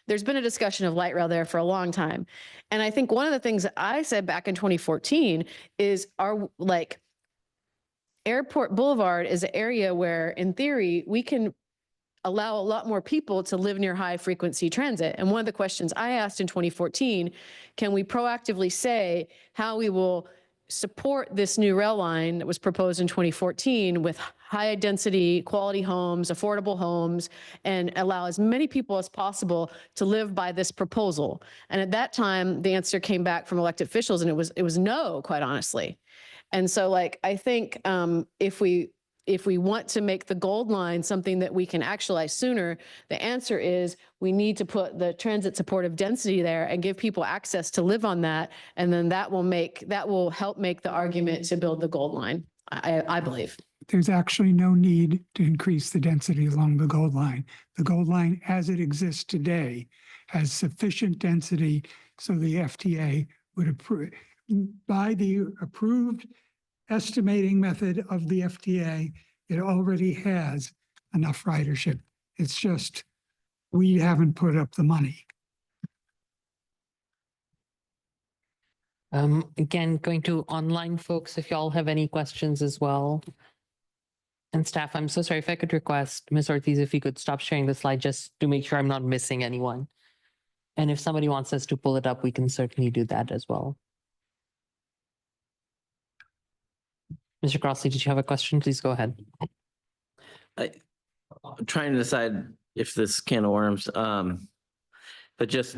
there's been a discussion of light rail there for a long time. And I think one of the things that I said back in 2014 is Airport Boulevard is an area where in theory, we can allow a lot more people to live near high frequency transit. And one of the questions I asked in 2014, can we proactively say how we will support this new rail line that was proposed in 2014 with high density, quality homes, affordable homes, and allow as many people as possible to live by this proposal? And at that time, the answer came back from elected officials and it was no, quite honestly. And so I think if we want to make the Gold Line something that we can actualize sooner, the answer is we need to put the transit supportive density there and give people access to live on that. And then that will help make the argument to build the Gold Line, I believe. There's actually no need to increase the density along the Gold Line. The Gold Line, as it exists today, has sufficient density so the FTA would approve. By the approved estimating method of the FTA, it already has enough ridership. It's just we haven't put up the money. Again, going to online folks, if y'all have any questions as well. And staff, I'm so sorry if I could request Ms. Ortiz, if you could stop sharing the slide just to make sure I'm not missing anyone. And if somebody wants us to pull it up, we can certainly do that as well. Mr. Crossley, did you have a question? Please go ahead. I'm trying to decide if this can of worms, but just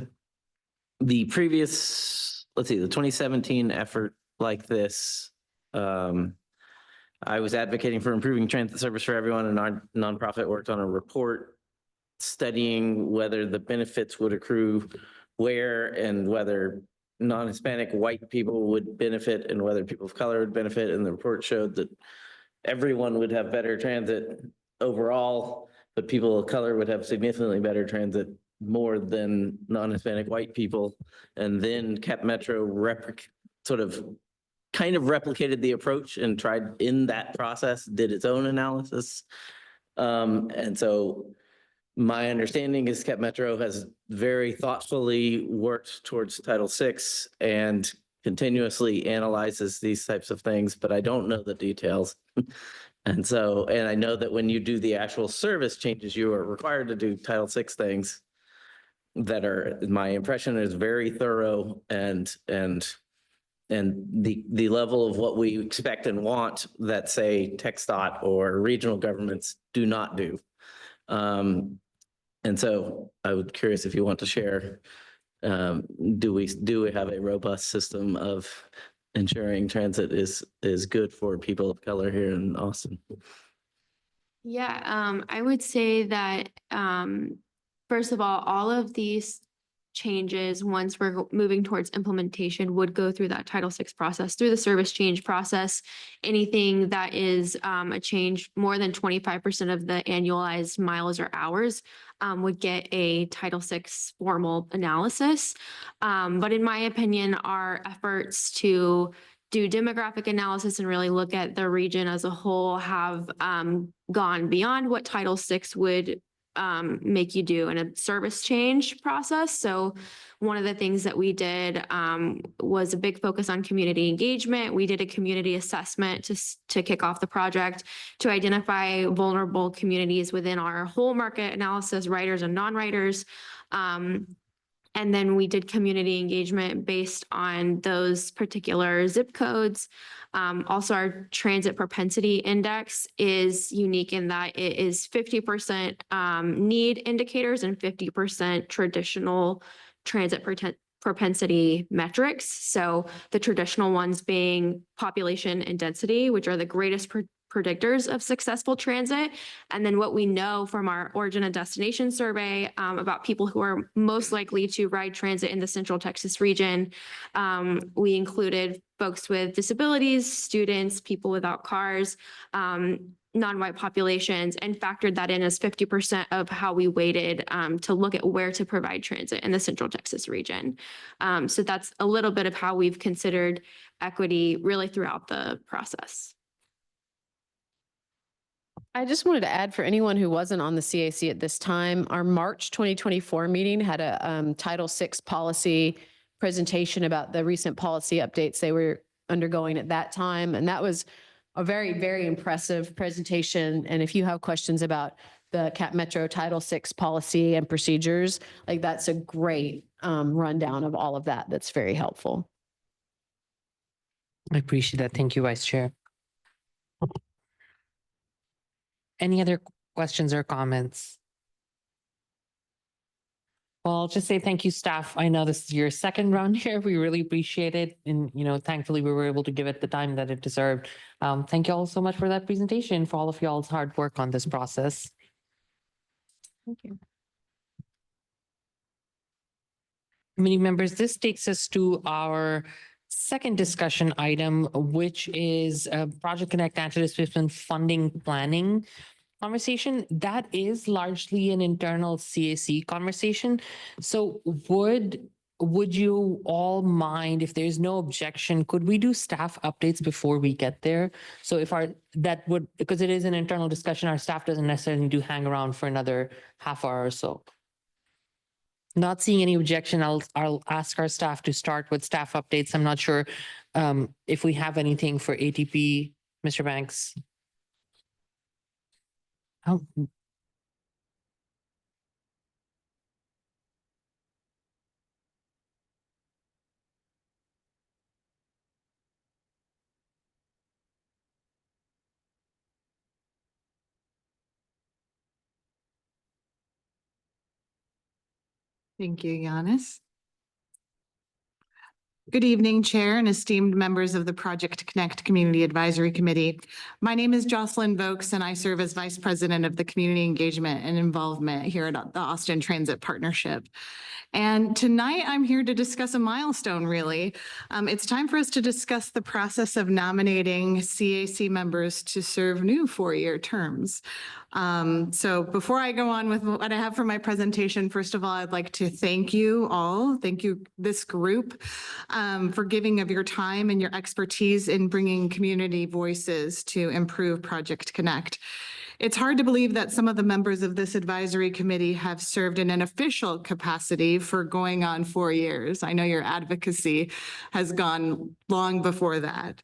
the previous, let's see, the 2017 effort like this, I was advocating for improving transit service for everyone, and our nonprofit worked on a report studying whether the benefits would accrue where and whether non-Hispanic white people would benefit and whether people of color would benefit. And the report showed that everyone would have better transit overall, but people of color would have significantly better transit more than non-Hispanic white people. And then Cap Metro kind of replicated the approach and tried in that process, did its own analysis. And so My understanding is Cap Metro has very thoughtfully worked towards Title VI and continuously analyzes these types of things, but I don't know the details. And so, and I know that when you do the actual service changes, you are required to do Title VI things that are, my impression is very thorough and the level of what we expect and want that, say, TxDOT or regional governments do not do. And so I would curious if you want to share, do we have a robust system of ensuring transit is good for people of color here in Austin? Yeah, I would say that, first of all of these changes, once we're moving towards implementation, would go through that Title VI process, through the service change process. Anything that is a change more than 25% of the annualized miles or hours would get a Title VI formal analysis. But in my opinion, our efforts to do demographic analysis and really look at the region as a whole have gone beyond what Title VI would make you do in a service change process. So one of the things that we did was a big focus on community engagement. We did a community assessment to kick off the project to identify vulnerable communities within our whole market analysis, writers and non-writers. And then we did community engagement based on those particular zip codes. Also, our transit propensity index is unique in that it is 50% need indicators and 50% traditional transit propensity metrics. So the traditional ones being population and density, which are the greatest predictors of successful transit. And then what we know from our origin and destination survey about people who are most likely to ride transit in the Central Texas region, we included folks with disabilities, students, people without cars, non-white populations, and factored that in as 50% of how we weighted to look at where to provide transit in the Central Texas region. So that's a little bit of how we've considered equity really throughout the process. I just wanted to add for anyone who wasn't on the CAC at this time, our March 2024 meeting had a Title VI policy presentation about the recent policy updates they were undergoing at that time. And that was a very, very impressive presentation. And if you have questions about the Cap Metro Title VI policy and procedures, like that's a great rundown of all of that. That's very helpful. I appreciate that. Thank you, Vice Chair. Any other questions or comments? Well, I'll just say thank you, staff. I know this is your second round here. We really appreciate it. And, thankfully we were able to give it the time that it deserved. Thank you all so much for that presentation, for all of y'all's hard work on this process. Thank you. Committee members, this takes us to our second discussion item, which is Project Connect Anti-Displacement Funding Planning conversation. That is largely an internal CAC conversation. So would you all mind, if there's no objection, could we do staff updates before we get there? So because it is an internal discussion, our staff doesn't necessarily need to hang around for another half hour or so. Not seeing any objection, I'll ask our staff to start with staff updates. I'm not sure if we have anything for ATP, Mr. Banks. Oh. Thank you, Giannis. Good evening, Chair and esteemed members of the Project Connect Community Advisory Committee. My name is Jocelyn Vokes, and I serve as Vice President of the Community Engagement and Involvement here at the Austin Transit Partnership. And tonight I'm here to discuss a milestone, really. It's time for us to discuss the process of nominating CAC members to serve new four-year terms. So before I go on with what I have for my presentation, first of all, I'd like to thank you all. Thank you, this group, for giving of your time and your expertise in bringing community voices to improve Project Connect. It's hard to believe that some of the members of this advisory committee have served in an official capacity for going on 4 years. I know your advocacy has gone long before that.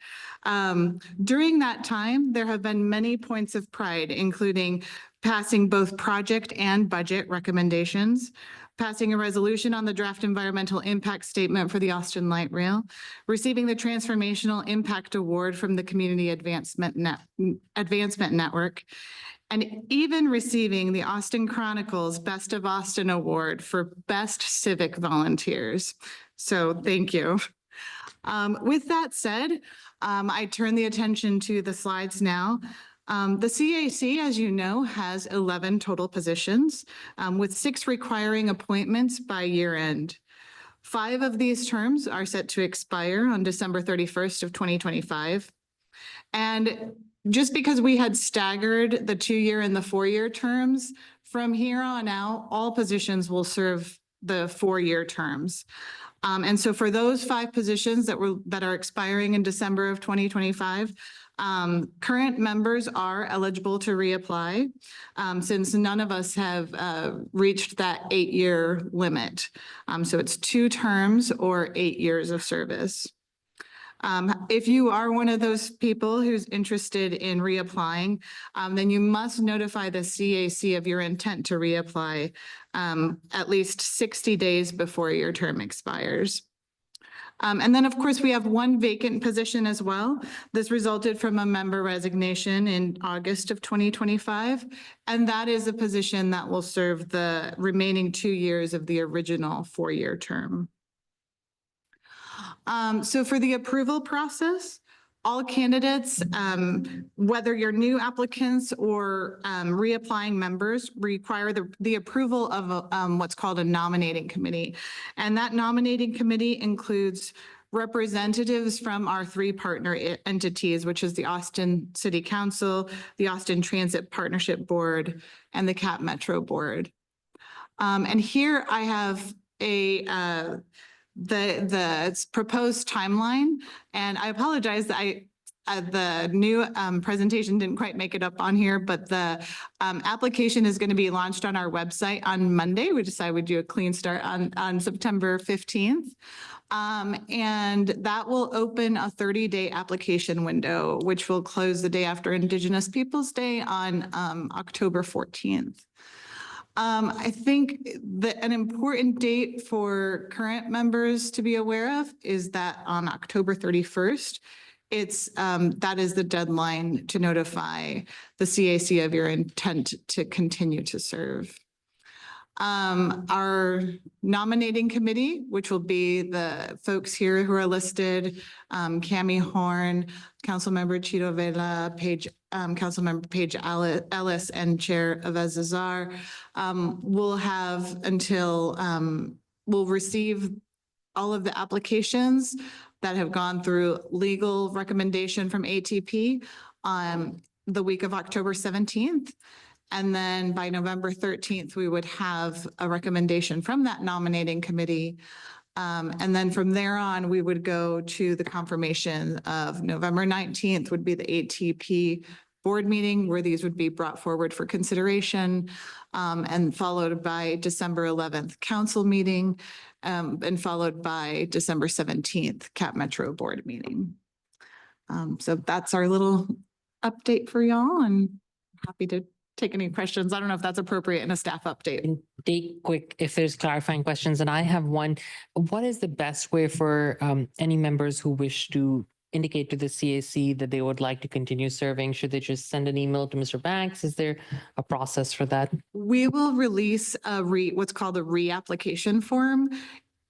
During that time, there have been many points of pride, including passing both project and budget recommendations, passing a resolution on the draft environmental impact statement for the Austin Light Rail, receiving the Transformational Impact Award from the Community Advancement Network, and even receiving the Austin Chronicle's Best of Austin Award for Best Civic Volunteers. So thank you. With that said, I turn the attention to the slides now. The CAC, as you know, has 11 total positions, with 6 requiring appointments by year end. 5 of these terms are set to expire on December 31st of 2025. And just because we had staggered the 2-year and the 4-year terms, from here on out, all positions will serve the 4-year terms. And so for those 5 positions that are expiring in December of 2025, current members are eligible to reapply, since none of us have reached that 8-year limit. So it's 2 terms or 8 years of service. If you are one of those people who's interested in reapplying, then you must notify the CAC of your intent to reapply at least 60 days before your term expires. And then, of course, we have 1 vacant position as well. This resulted from a member resignation in August of 2025, and that is a position that will serve the remaining 2 years of the original 4-year term. So for the approval process, all candidates, whether you're new applicants or reapplying members, require the approval of what's called a nominating committee. And that nominating committee includes representatives from our 3 partner entities, which is the Austin City Council, the Austin Transit Partnership Board, and the CAP Metro Board. And here I have the proposed timeline, and I apologize that the new presentation didn't quite make it up on here, but the application is going to be launched on our website on Monday. We decided we'd do a clean start on September 15th. And that will open a 30-day application window, which will close the day after Indigenous Peoples Day on October 14th. I think that an important date for current members to be aware of is that on October 31st, that is the deadline to notify the CAC of your intent to continue to serve. Our nominating committee, which will be the folks here who are listed, Cami Horn, Councilmember Chito Vela, Councilmember Paige Ellis, and Chair Avez Azar, will have until, we'll receive all of the applications that have gone through legal recommendation from ATP on the week of October 17th. And then by November 13th, we would have a recommendation from that nominating committee. And then from there on, we would go to the confirmation of November 19th would be the ATP board meeting where these would be brought forward for consideration, and followed by December 11th council meeting, and followed by December 17th CAP Metro board meeting. So that's our little update for y'all, and happy to take any questions. I don't know if that's appropriate in a staff update. And take quick, if there's clarifying questions, and I have one. What is the best way for any members who wish to indicate to the CAC that they would like to continue serving? Should they just send an email to Mr. Banks? Is there a process for that? We will release what's called a reapplication form.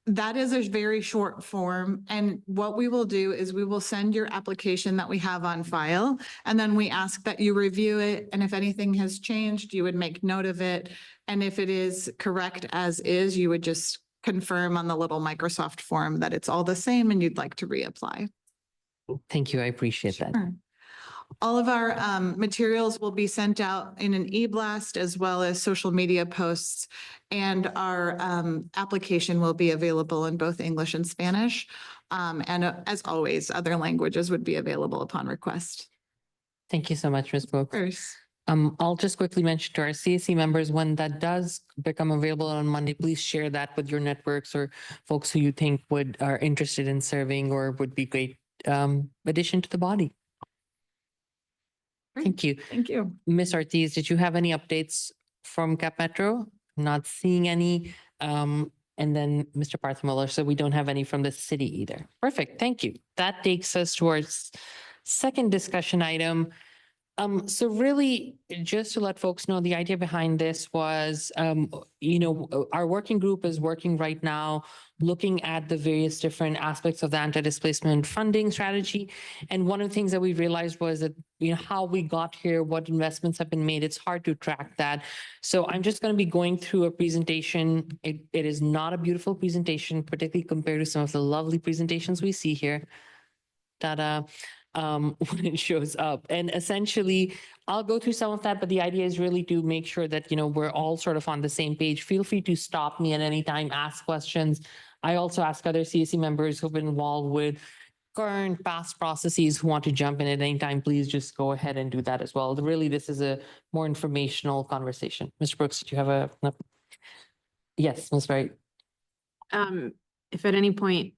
That is a very short form. And what we will do is we will send your application that we have on file, and then we ask that you review it. And if anything has changed, you would make note of it. And if it is correct as is, you would just confirm on the little Microsoft form that it's all the same and you'd like to reapply. Thank you. I appreciate that. Sure. All of our materials will be sent out in an e-blast as well as social media posts, and our application will be available in both English and Spanish. And as always, other languages would be available upon request. Thank you so much, Ms. Brooks. First. I'll just quickly mention to our CAC members, when that does become available on Monday, please share that with your networks or folks who you think are interested in serving or would be great addition to the body. Thank you. Thank you. Ms. Ortiz, did you have any updates from Cap Metro? Not seeing any. And then Mr. Parthmuller, so we don't have any from the city either. Perfect, thank you. That takes us towards second discussion item. So really, just to let folks know, the idea behind this was, our working group is working right now, looking at the various different aspects of the anti-displacement funding strategy. And one of the things that we realized was that, how we got here, what investments have been made, it's hard to track that. So I'm just going to be going through a presentation. It is not a beautiful presentation, particularly compared to some of the lovely presentations we see here. When it shows up. And essentially, I'll go through some of that, but the idea is really to make sure that, we're all sort of on the same page. Feel free to stop me at any time, ask questions. I also ask other CAC members who've been involved with current past processes who want to jump in at any time, please just go ahead and do that as well. Really, this is a more informational conversation. Mr. Brooks, do you have no. Yes, Ms. Wright. If at any point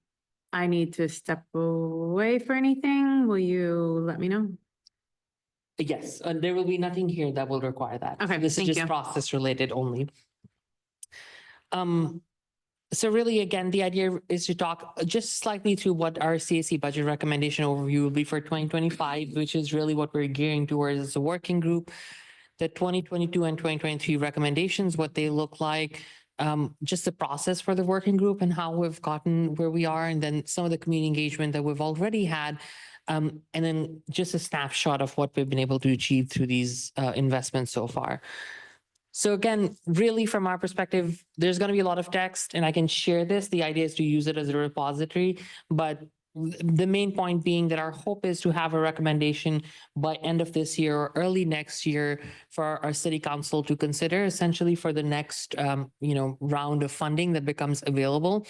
I need to step away for anything, will you let me know? Yes, and there will be nothing here that will require that. Okay, This is thank just you. process related only. So really, again, the idea is to talk just slightly through what our CAC budget recommendation overview will be for 2025, which is really what we're gearing towards as a working group. The 2022 and 2023 recommendations, what they look like, just the process for the working group and how we've gotten where we are, and then some of the community engagement that we've already had, and then just a snapshot of what we've been able to achieve through these investments so far. So again, really from our perspective, there's going to be a lot of text and I can share this. The idea is to use it as a repository, but the main point being that our hope is to have a recommendation by end of this year or early next year for our city council to consider, essentially for the next, round of funding that becomes available.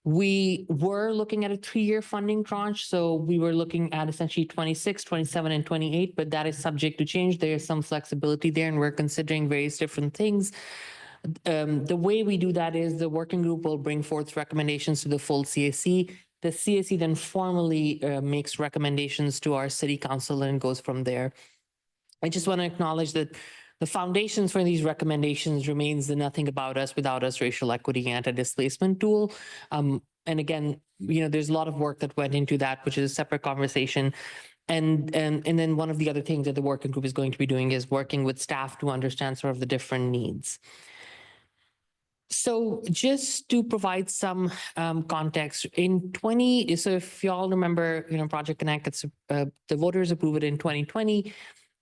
We were looking at a 3-year funding tranche. So we were looking at essentially 26, 27, and 28, but that is subject to change. There is some flexibility there and we're considering various different things. The way we do that is the working group will bring forth recommendations to the full CAC. The CAC then formally makes recommendations to our city council and goes from there. I just want to acknowledge that the foundations for these recommendations remains the Nothing About Us Without Us racial equity anti-displacement tool. And again, there's a lot of work that went into that, which is a separate conversation. And then one of the other things that the working group is going to be doing is working with staff to understand sort of the different needs. So just to provide some context, so if y'all remember, Project Connect, the voters approved it in 2020.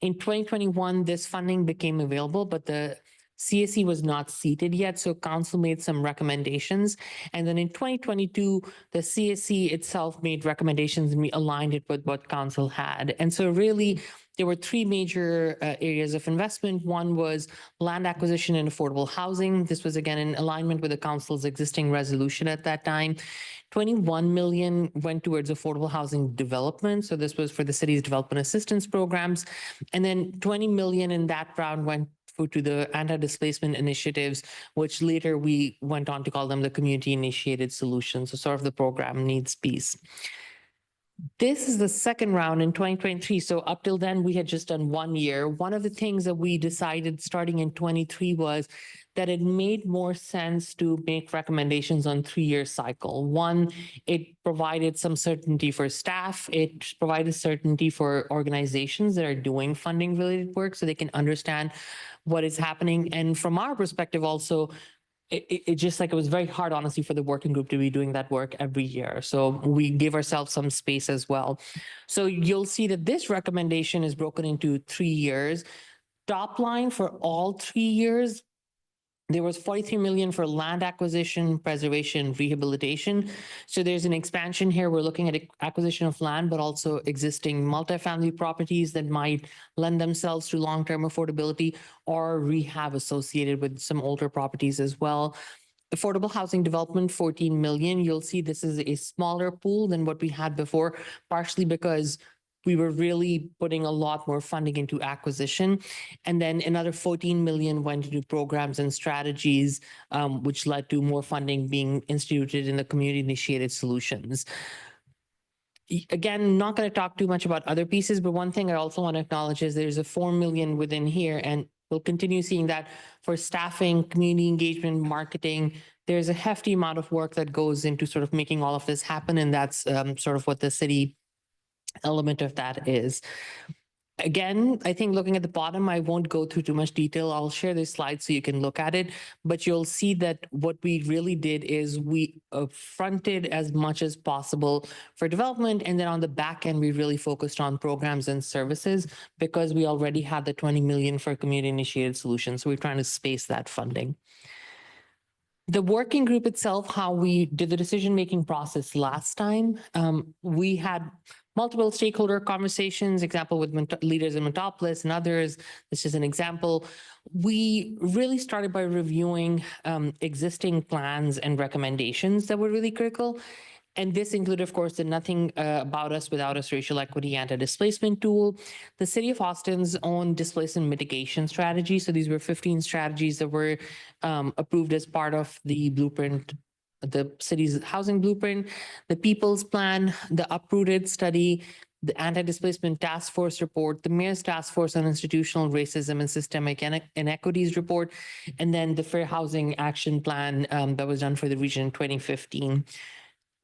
In 2021, this funding became available, but the CAC was not seated yet, so council made some recommendations. And then in 2022, the CAC itself made recommendations and we aligned it with what council had. And so really, there were 3 major areas of investment. One was land acquisition and affordable housing. This was again in alignment with the council's existing resolution at that time. 21 million went towards affordable housing development. So this was for the city's development assistance programs. And then 20 million in that round went to the anti-displacement initiatives, which later we went on to call them the community initiated solutions. So sort of the program needs piece. This is the second round in 2023. So up till then, we had just done 1 year. One of the things that we decided starting in 23 was that it made more sense to make recommendations on 3-year cycle. One, it provided some certainty for staff. It provided certainty for organizations that are doing funding related work so they can understand what is happening. And from our perspective also, it was very hard, honestly, for the working group to be doing that work every year. So we give ourselves some space as well. So you'll see that this recommendation is broken into 3 years. Top line for all 3 years, there was 43 million for land acquisition, preservation, rehabilitation. So there's an expansion here. We're looking at acquisition of land, but also existing multifamily properties that might lend themselves to long-term affordability or rehab associated with some older properties as well. Affordable housing development, 14 million. You'll see this is a smaller pool than what we had before, partially because we were really putting a lot more funding into acquisition. And then another 14 million went into programs and strategies, which led to more funding being instituted in the community initiated solutions. Again, not going to talk too much about other pieces, but one thing I also want to acknowledge is there's a 4 million within here, and we'll continue seeing that for staffing, community engagement, marketing. There's a hefty amount of work that goes into sort of making all of this happen, and that's sort of what the city element of that is. Again, I think looking at the bottom, I won't go through too much detail. I'll share this slide so you can look at it, but you'll see that what we really did is we fronted as much as possible for development. And then on the back end, we really focused on programs and services because we already had the 20 million for community initiated solutions. So we're trying to space that funding. The working group itself, how we did the decision-making process last time, we had multiple stakeholder conversations, example with leaders in Metropolis and others. This is an example. We really started by reviewing existing plans and recommendations that were really critical. And this included, of course, the Nothing About Us Without Us racial equity anti-displacement tool, the City of Austin's own displacement mitigation strategy. So these were 15 strategies that were approved as part of the blueprint, the city's housing blueprint, the People's Plan, the Uprooted study, the Anti-Displacement Task Force report, the Mayor's Task Force on Institutional Racism and Systemic Inequities report, and then the Fair Housing Action Plan that was done for the region in 2015.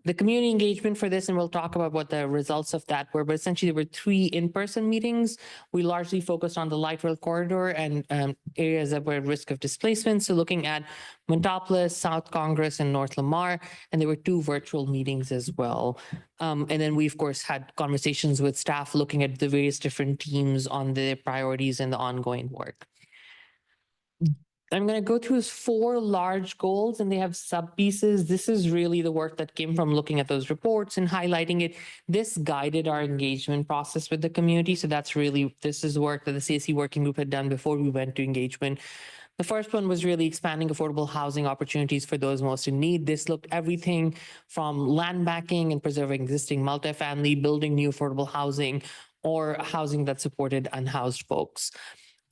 The community engagement for this, and we'll talk about what the results of that were, but essentially there were 3 in-person meetings. We largely focused on the light rail corridor and areas that were at risk of displacement. So looking at Montopolis, South Congress, and North Lamar, and there were 2 virtual meetings as well. And then we, of course, had conversations with staff looking at the various different teams on their priorities and the ongoing work. I'm going to go through 4 large goals and they have sub pieces. This is really the work that came from looking at those reports and highlighting it. This guided our engagement process with the community. So that's really, this is work that the CAC working group had done before we went to engagement. The first one was really expanding affordable housing opportunities for those most in need. This looked everything from land banking and preserving existing multifamily, building new affordable housing, or housing that supported unhoused folks.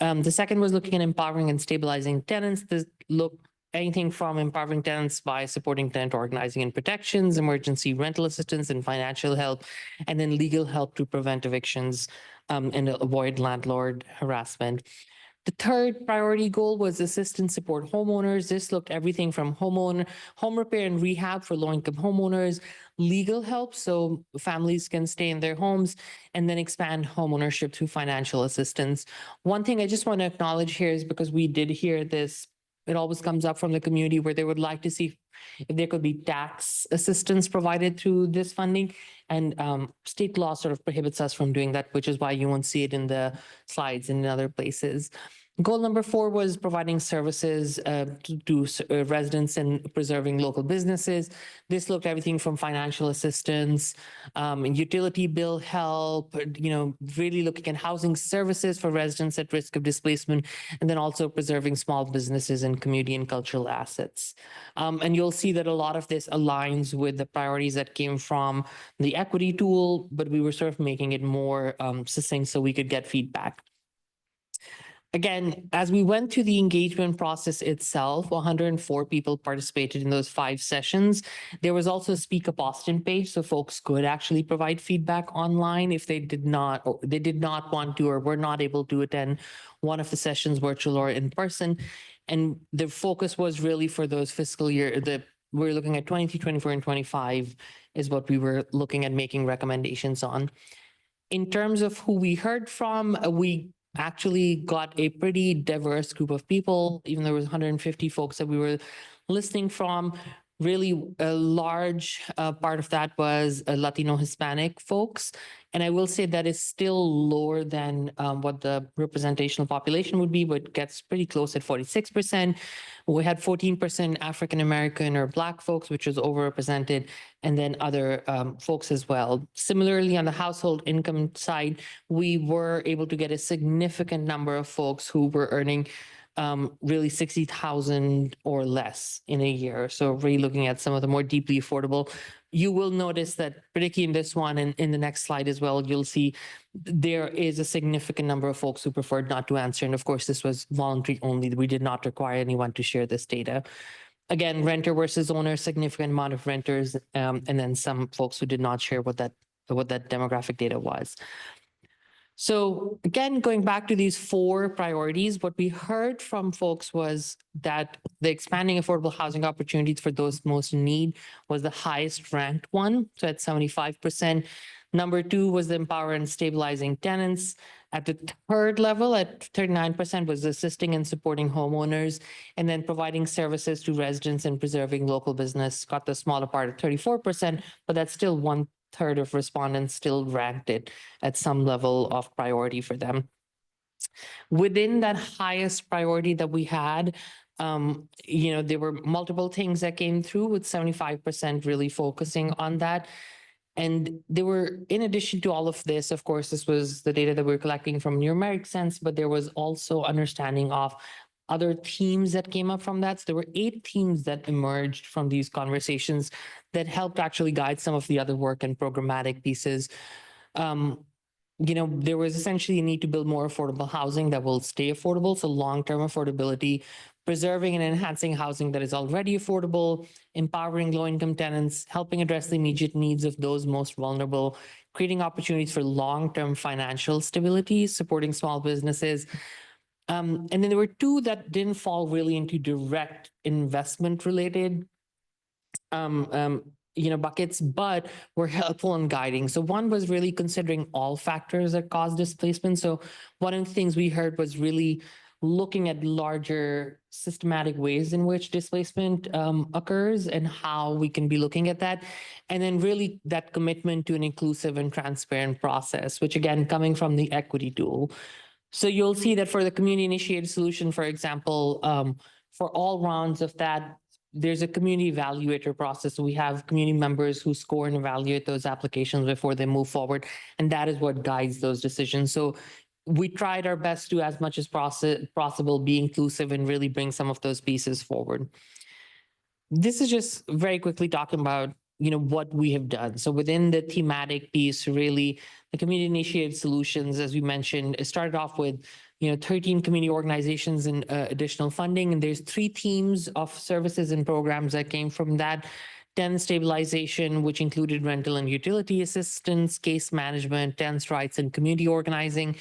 The second was looking at empowering and stabilizing tenants. This looked anything from empowering tenants by supporting tenant organizing and protections, emergency rental assistance and financial help, and then legal help to prevent evictions and avoid landlord harassment. The third priority goal was assist and support homeowners. This looked everything from home repair and rehab for low-income homeowners, legal help so families can stay in their homes, and then expand homeownership through financial assistance. One thing I just want to acknowledge here is because we did hear this, it always comes up from the community where they would like to see if there could be tax assistance provided through this funding. And state law sort of prohibits us from doing that, which is why you won't see it in the slides and in other places. Goal number 4 was providing services to residents and preserving local businesses. This looked everything from financial assistance, utility bill help, really looking at housing services for residents at risk of displacement, and then also preserving small businesses and community and cultural assets. And you'll see that a lot of this aligns with the priorities that came from the equity tool, but we were sort of making it more succinct so we could get feedback. Again, as we went through the engagement process itself, 104 people participated in those 5 sessions. There was also a Speak Up Austin page, so folks could actually provide feedback online if they did not want to or were not able to attend one of the sessions, virtual or in person. And the focus was really for those fiscal year, we're looking at 23, 24, and 25 is what we were looking at making recommendations on. In terms of who we heard from, we actually got a pretty diverse group of people, even though there was 150 folks that we were listening from. Really a large part of that was Latino Hispanic folks. And I will say that is still lower than what the representational population would be, but gets pretty close at 46%. We had 14% African American or Black folks, which was overrepresented, and then other folks as well. Similarly, on the household income side, we were able to get a significant number of folks who were earning really 60,000 or less in a year. So really looking at some of the more deeply affordable you will notice that particularly in this one and in the next slide as well, you'll see there is a significant number of folks who preferred not to answer. And of course, this was voluntary only. We did not require anyone to share this data. Again, renter versus owner, significant amount of renters, and then some folks who did not share what that demographic data was. So again, going back to these 4 priorities, what we heard from folks was that the expanding affordable housing opportunities for those most in need was the highest ranked one, so at 75%. Number 2 was the empower and stabilizing tenants. At the 3rd level, at 39%, was assisting and supporting homeowners, and then providing services to residents and preserving local business got the smaller part at 34%, but that's still 1/3 of respondents still ranked it at some level of priority for them. Within that highest priority that we had, there were multiple things that came through, with 75% really focusing on that. And there were, in addition to all of this, of course, this was the data that we were collecting from numeric sense, but there was also understanding of other themes that came up from that. So there were 8 themes that emerged from these conversations that helped actually guide some of the other work and programmatic pieces. There was essentially a need to build more affordable housing that will stay affordable. So long-term affordability, preserving and enhancing housing that is already affordable, empowering low-income tenants, helping address the immediate needs of those most vulnerable, creating opportunities for long-term financial stability, supporting small businesses. And then there were 2 that didn't fall really into direct investment related buckets, but were helpful in guiding. So one was really considering all factors that cause displacement. So one of the things we heard was really looking at larger systematic ways in which displacement occurs and how we can be looking at that. And then really that commitment to an inclusive and transparent process, which again, coming from the equity tool. So you'll see that for the community initiated solution, for example, for all rounds of that, there's a community evaluator process. So we have community members who score and evaluate those applications before they move forward. And that is what guides those decisions. So we tried our best to, as much as possible, be inclusive and really bring some of those pieces forward. This is just very quickly talking about what we have done. So within the thematic piece, really, the community initiated solutions, as we mentioned, it started off with 13 community organizations and additional funding. And there's 3 themes of services and programs that came from that. Tenant stabilization, which included rental and utility assistance, case management, tenants' rights and community organizing,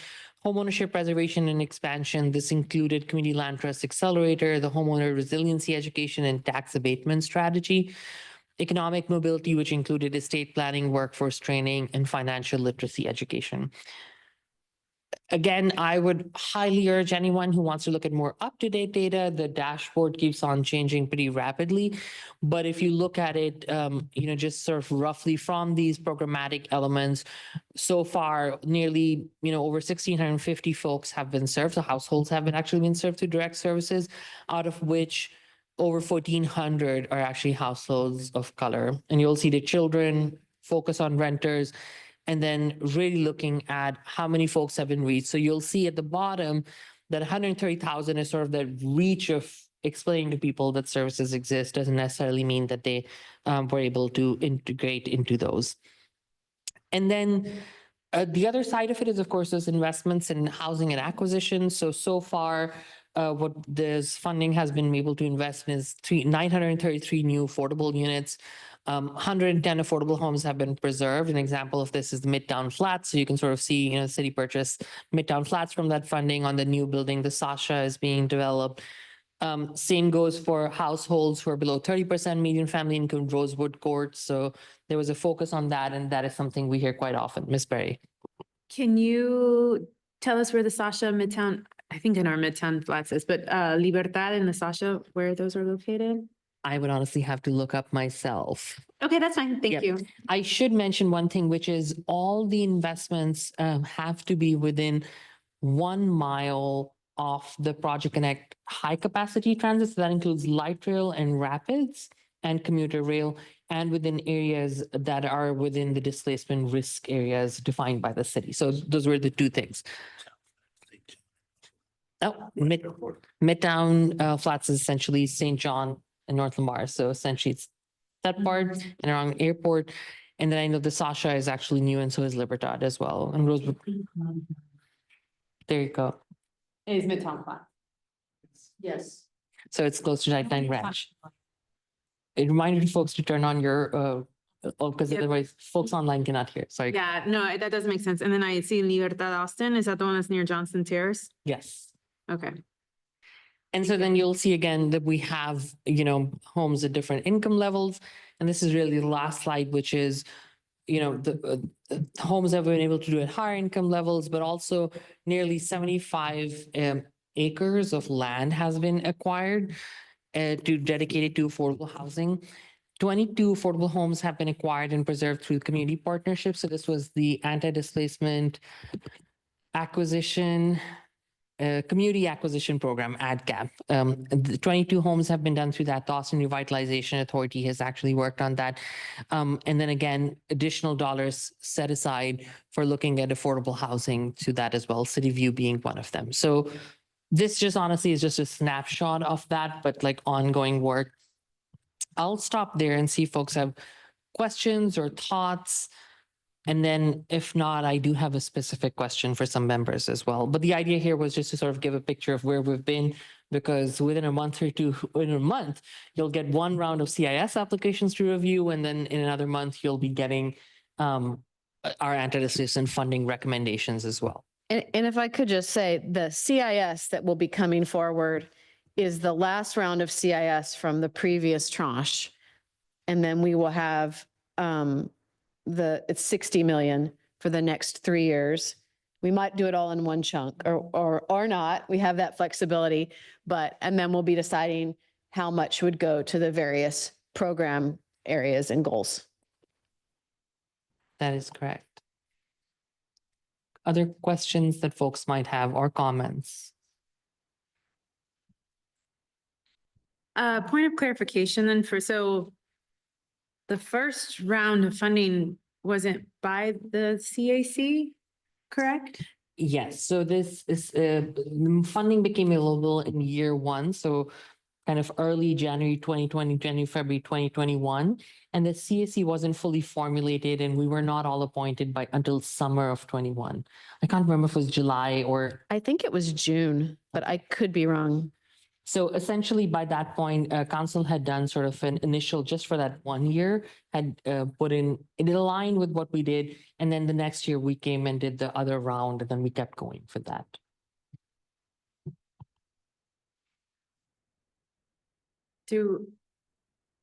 homeownership preservation and expansion. This included community land trust accelerator, the homeowner resiliency education and tax abatement strategy. Economic mobility, which included estate planning, workforce training, and financial literacy education. Again, I would highly urge anyone who wants to look at more up-to-date data. The dashboard keeps on changing pretty rapidly. But if you look at it, just sort of roughly from these programmatic elements, so far, nearly, over 1,650 folks have been served. So households have actually been served through direct services, out of which over 1,400 are actually households of color. And you'll see the children focus on renters, and then really looking at how many folks have been reached. So you'll see at the bottom that 130,000 is sort of the reach of explaining to people that services exist. Doesn't necessarily mean that they were able to integrate into those. And then the other side of it is, of course, those investments in housing and acquisition. So far, what this funding has been able to invest in is 933 new affordable units. 110 affordable homes have been preserved. An example of this is the Midtown Flats. So you can sort of see, the city purchased Midtown Flats from that funding. On the new building, the Sasha is being developed. Same goes for households who are below 30% median family income, Rosewood Court. So there was a focus on that, and that is something we hear quite often. Ms. Berry. Can you tell us where the Sasha Midtown, I think in our Midtown Flats is, but Libertad and the Sasha, where those are located? I would honestly have to look up myself. Okay, that's fine. Thank you. I should mention one thing, which is all the investments have to be within 1 mile of the Project Connect high capacity transit. So that includes light rail and rapids and commuter rail, and within areas that are within the displacement risk areas defined by the city. So those were the 2 things. Midtown Flats is essentially St. John and North Lamar. So essentially it's that part and around airport. And then I know the Sasha is actually new and so is Libertad as well. And Rosewood. There you go. Is Midtown Platte. Yes. So it's close to Night Ranch. It reminded folks to turn on your, because Yep. otherwise folks online cannot hear. Sorry. Yeah, no, that does make sense. And then I see Libertad Austin. Is that the one that's near Johnston Terrace? Yes. Okay. And so then you'll see again that we have, homes at different income levels. And this is really the last slide, which is, the homes that we've been able to do at higher income levels, but also nearly 75 acres of land has been acquired to dedicated to affordable housing. 22 affordable homes have been acquired and preserved through community partnerships. So this was the anti-displacement acquisition community acquisition program, ADCAP. The 22 homes have been done through that. The Austin Revitalization Authority has actually worked on that. And then again, additional dollars set aside for looking at affordable housing to that as well, City View being one of them. So this just honestly is just a snapshot of that, but like ongoing work. I'll stop there and see if folks have questions or thoughts. And then if not, I do have a specific question for some members as well. But the idea here was just to sort of give a picture of where we've been, because within a month or two, in a month, you'll get one round of CIS applications to review. And then in another month, you'll be getting our anti-displacement funding recommendations as well. And if I could just say, the CIS that will be coming forward is the last round of CIS from the previous tranche. And then we will have it's 60 million for the next 3 years. We might do it all in one chunk or not. We have that flexibility, and then we'll be deciding how much would go to the various program areas and goals. That is correct. Other questions that folks might have or comments? Point of clarification then so the first round of funding wasn't by the CAC, correct? Yes, so this is funding became available in year one, so kind of early January 2020, January, February 2021. And the CAC wasn't fully formulated and we were not all appointed until summer of 21. I can't remember if it was July or. I think it was June, but I could be wrong. So essentially by that point, council had done sort of an initial, just for that 1 year, had put in, it aligned with what we did. And then the next year we came and did the other round and then we kept going for that.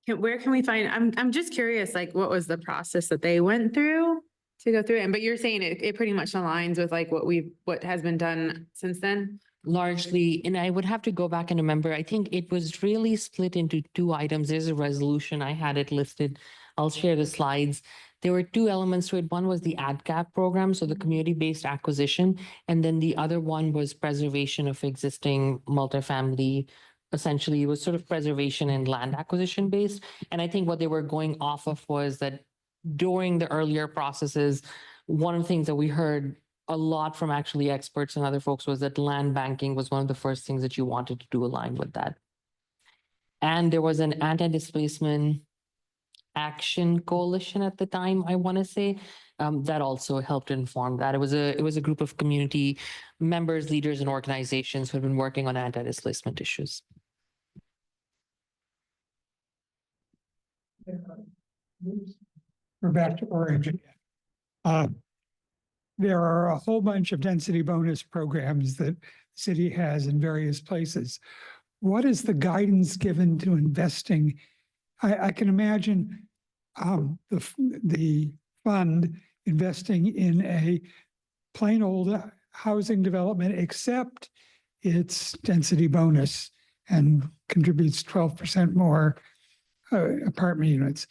Where can we find, I'm just curious, like what was the process that they went through to go through it? But you're saying it pretty much aligns with like what has been done since then? Largely, and I would have to go back and remember, I think it was really split into 2 items. There's a resolution, I had it listed. I'll share the slides. There were 2 elements to it. One was the ADCAP program, so the community-based acquisition. And then the other one was preservation of existing multifamily. Essentially, it was sort of preservation and land acquisition based. And I think what they were going off of was that during the earlier processes, one of the things that we heard a lot from actually experts and other folks was that land banking was one of the first things that you wanted to do aligned with that. And there was an anti-displacement action coalition at the time, I want to say, that also helped inform that. It was a group of community members, leaders, and organizations who have been working on anti-displacement issues. We're back to Orange again. There are a whole bunch of density bonus programs that the city has in various places. What is the guidance given to investing? I can imagine the fund investing in a plain old housing development, except its density bonus and contributes 12% more apartment units.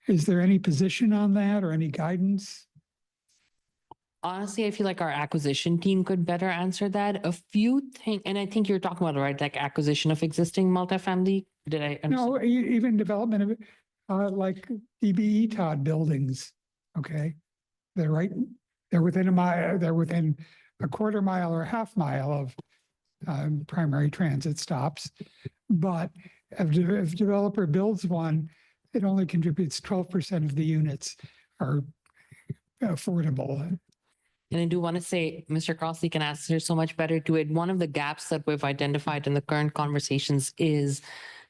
Is there any position on that or any guidance? Honestly, I feel like our acquisition team could better answer that. A few things, and I think you're talking about, right, like acquisition of existing multifamily. Did I understand? No, even development of like DBE Todd buildings. Okay, they're within a mile. They're within a quarter mile or a half mile of primary transit stops. But if a developer builds one it only contributes 12% of the units are affordable. And I do want to say, Mr. Crossley can answer so much better to it. One of the gaps that we've identified in the current conversations is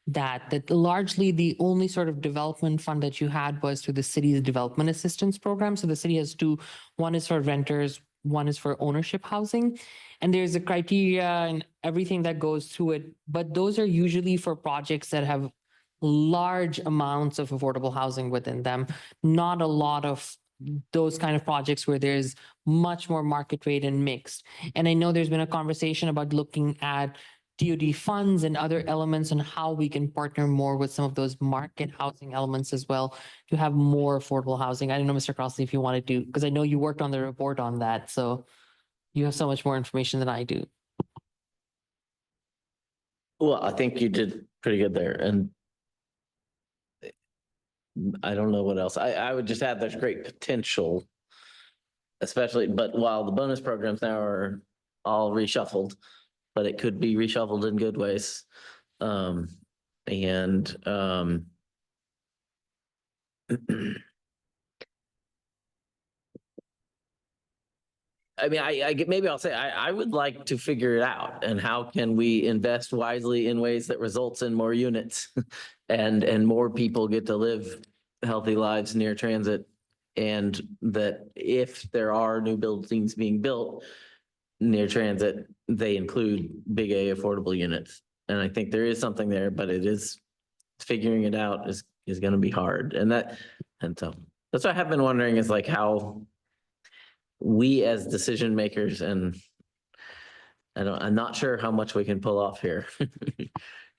that largely the only sort of development fund that you had was through the city's development assistance program. So the city has two, one is for renters, one is for ownership housing. And there's a criteria and everything that goes through it, but those are usually for projects that have large amounts of affordable housing within them, not a lot of those kind of projects where there's much more market rate and mixed. And I know there's been a conversation about looking at DoD funds and other elements on how we can partner more with some of those market housing elements as well to have more affordable housing. I don't know, Mr. Crossley, if you wanted to, because I know you worked on the report on that. So you have so much more information than I do. Well, I think you did pretty good there, and I don't know what else. I would just add there's great potential, especially, but while the bonus programs now are all reshuffled, but it could be reshuffled in good ways. I mean, I get, maybe I'll say, I would like to figure it out, and how can we invest wisely in ways that results in more units and more people get to live healthy lives near transit, and that if there are new buildings being built near transit, they include big A affordable units. And I think there is something there, but it is, figuring it out is going to be hard. And so that's what I have been wondering, is like how we as decision makers, and I'm not sure how much we can pull off here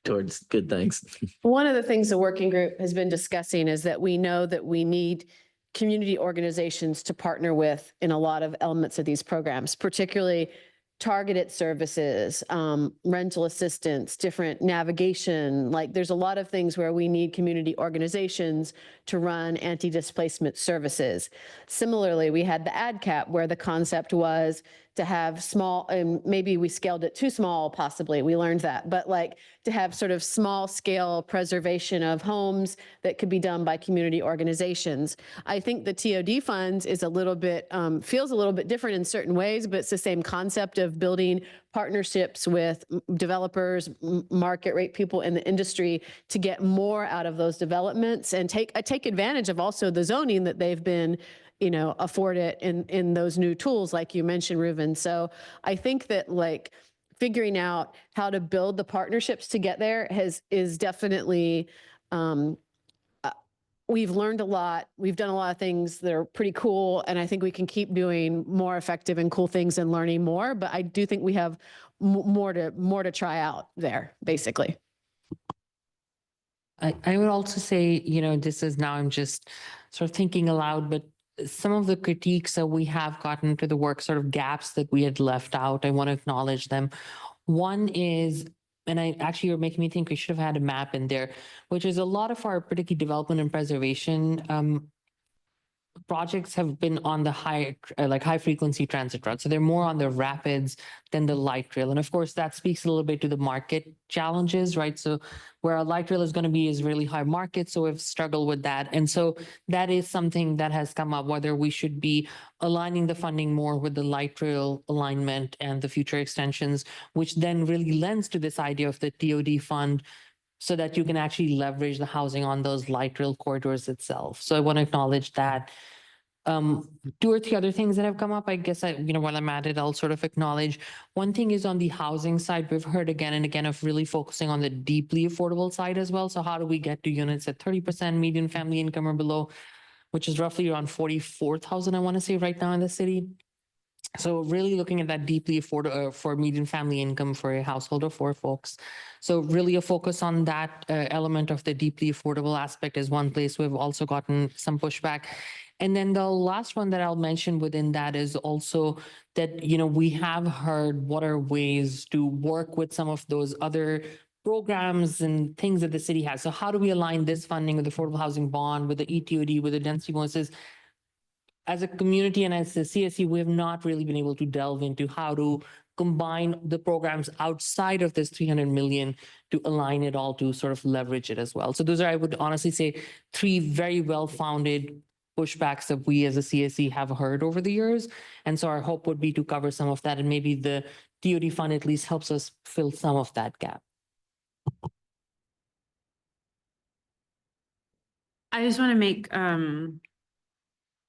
towards good things. One of the things the working group has been discussing is that we know that we need community organizations to partner with in a lot of elements of these programs, particularly targeted services, rental assistance, different navigation. Like there's a lot of things where we need community organizations to run anti-displacement services. Similarly, we had the AdCap where the concept was to have small, and maybe we scaled it too small, possibly, we learned that, but like to have sort of small scale preservation of homes that could be done by community organizations. I think the TOD funds is a little bit, feels a little bit different in certain ways, but it's the same concept of building partnerships with developers, market rate people in the industry to get more out of those developments and take advantage of also the zoning that they've been afforded in those new tools, like you mentioned, Reuven. So I think that like figuring out how to build the partnerships to get there is definitely, we've learned a lot. We've done a lot of things that are pretty cool. And I think we can keep doing more effective and cool things and learning more. But I do think we have more to try out there, basically. I would also say, this is now I'm just sort of thinking aloud, but some of the critiques that we have gotten to the work, sort of gaps that we had left out, I want to acknowledge them. One is, and you're making me think we should have had a map in there, which is a lot of our particularly development and preservation projects have been on the high frequency transit routes. So they're more on the rapids than the light rail. And of course, that speaks a little bit to the market challenges, right? So where our light rail is going to be is really high market. So we've struggled with that. And so that is something that has come up, whether we should be aligning the funding more with the light rail alignment and the future extensions, which then really lends to this idea of the TOD fund, so that you can actually leverage the housing on those light rail corridors itself. So I want to acknowledge that. 2 or 3 other things that have come up, I guess while I'm at it, I'll sort of acknowledge. One thing is on the housing side, we've heard again and again of really focusing on the deeply affordable side as well. So how do we get to units at 30% median family income or below, which is roughly around 44,000, I want to say right now in the city. So really looking at that deeply affordable for median family income for a household of 4 folks. So really a focus on that element of the deeply affordable aspect is one place we've also gotten some pushback. And then the last one that I'll mention within that is also that, we have heard what are ways to work with some of those other programs and things that the city has. So how do we align this funding with the affordable housing bond, with the ETOD, with the density bonuses? As a community and as the CSC, we have not really been able to delve into how to combine the programs outside of this 300 million to align it all to sort of leverage it as well. So those are, I would honestly say, three very well-founded pushbacks that we as a CAC have heard over the years. And so our hope would be to cover some of that, and maybe the TOD fund at least helps us fill some of that gap. I just want to make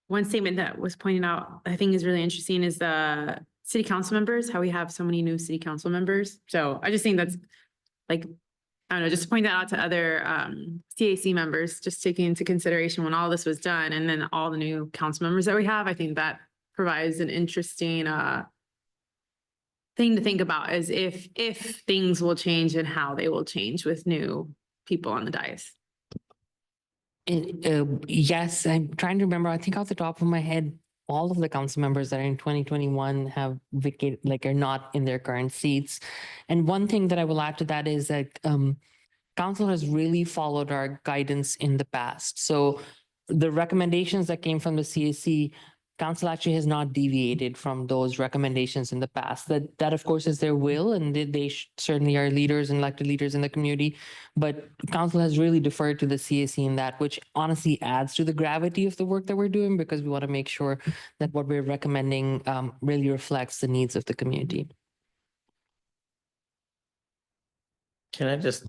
one statement that was pointed out, I think is really interesting, is the city council members, how we have so many new city council members. So I just think that's like, I don't know, just to point that out to other CAC members, just taking into consideration when all this was done, and then all the new council members that we have. I think that provides an interesting thing to think about, as if things will change and how they will change with new people on the dais. Yes, I'm trying to remember. I think off the top of my head, all of the council members that are in 2021 have vacated, like are not in their current seats. And one thing that I will add to that is that council has really followed our guidance in the past. So the recommendations that came from the CAC, council actually has not deviated from those recommendations in the past. That of course is their will, and they certainly are leaders and elected leaders in the community. But council has really deferred to the CAC in that, which honestly adds to the gravity of the work that we're doing, because we want to make sure that what we're recommending really reflects the needs of the community. Can I just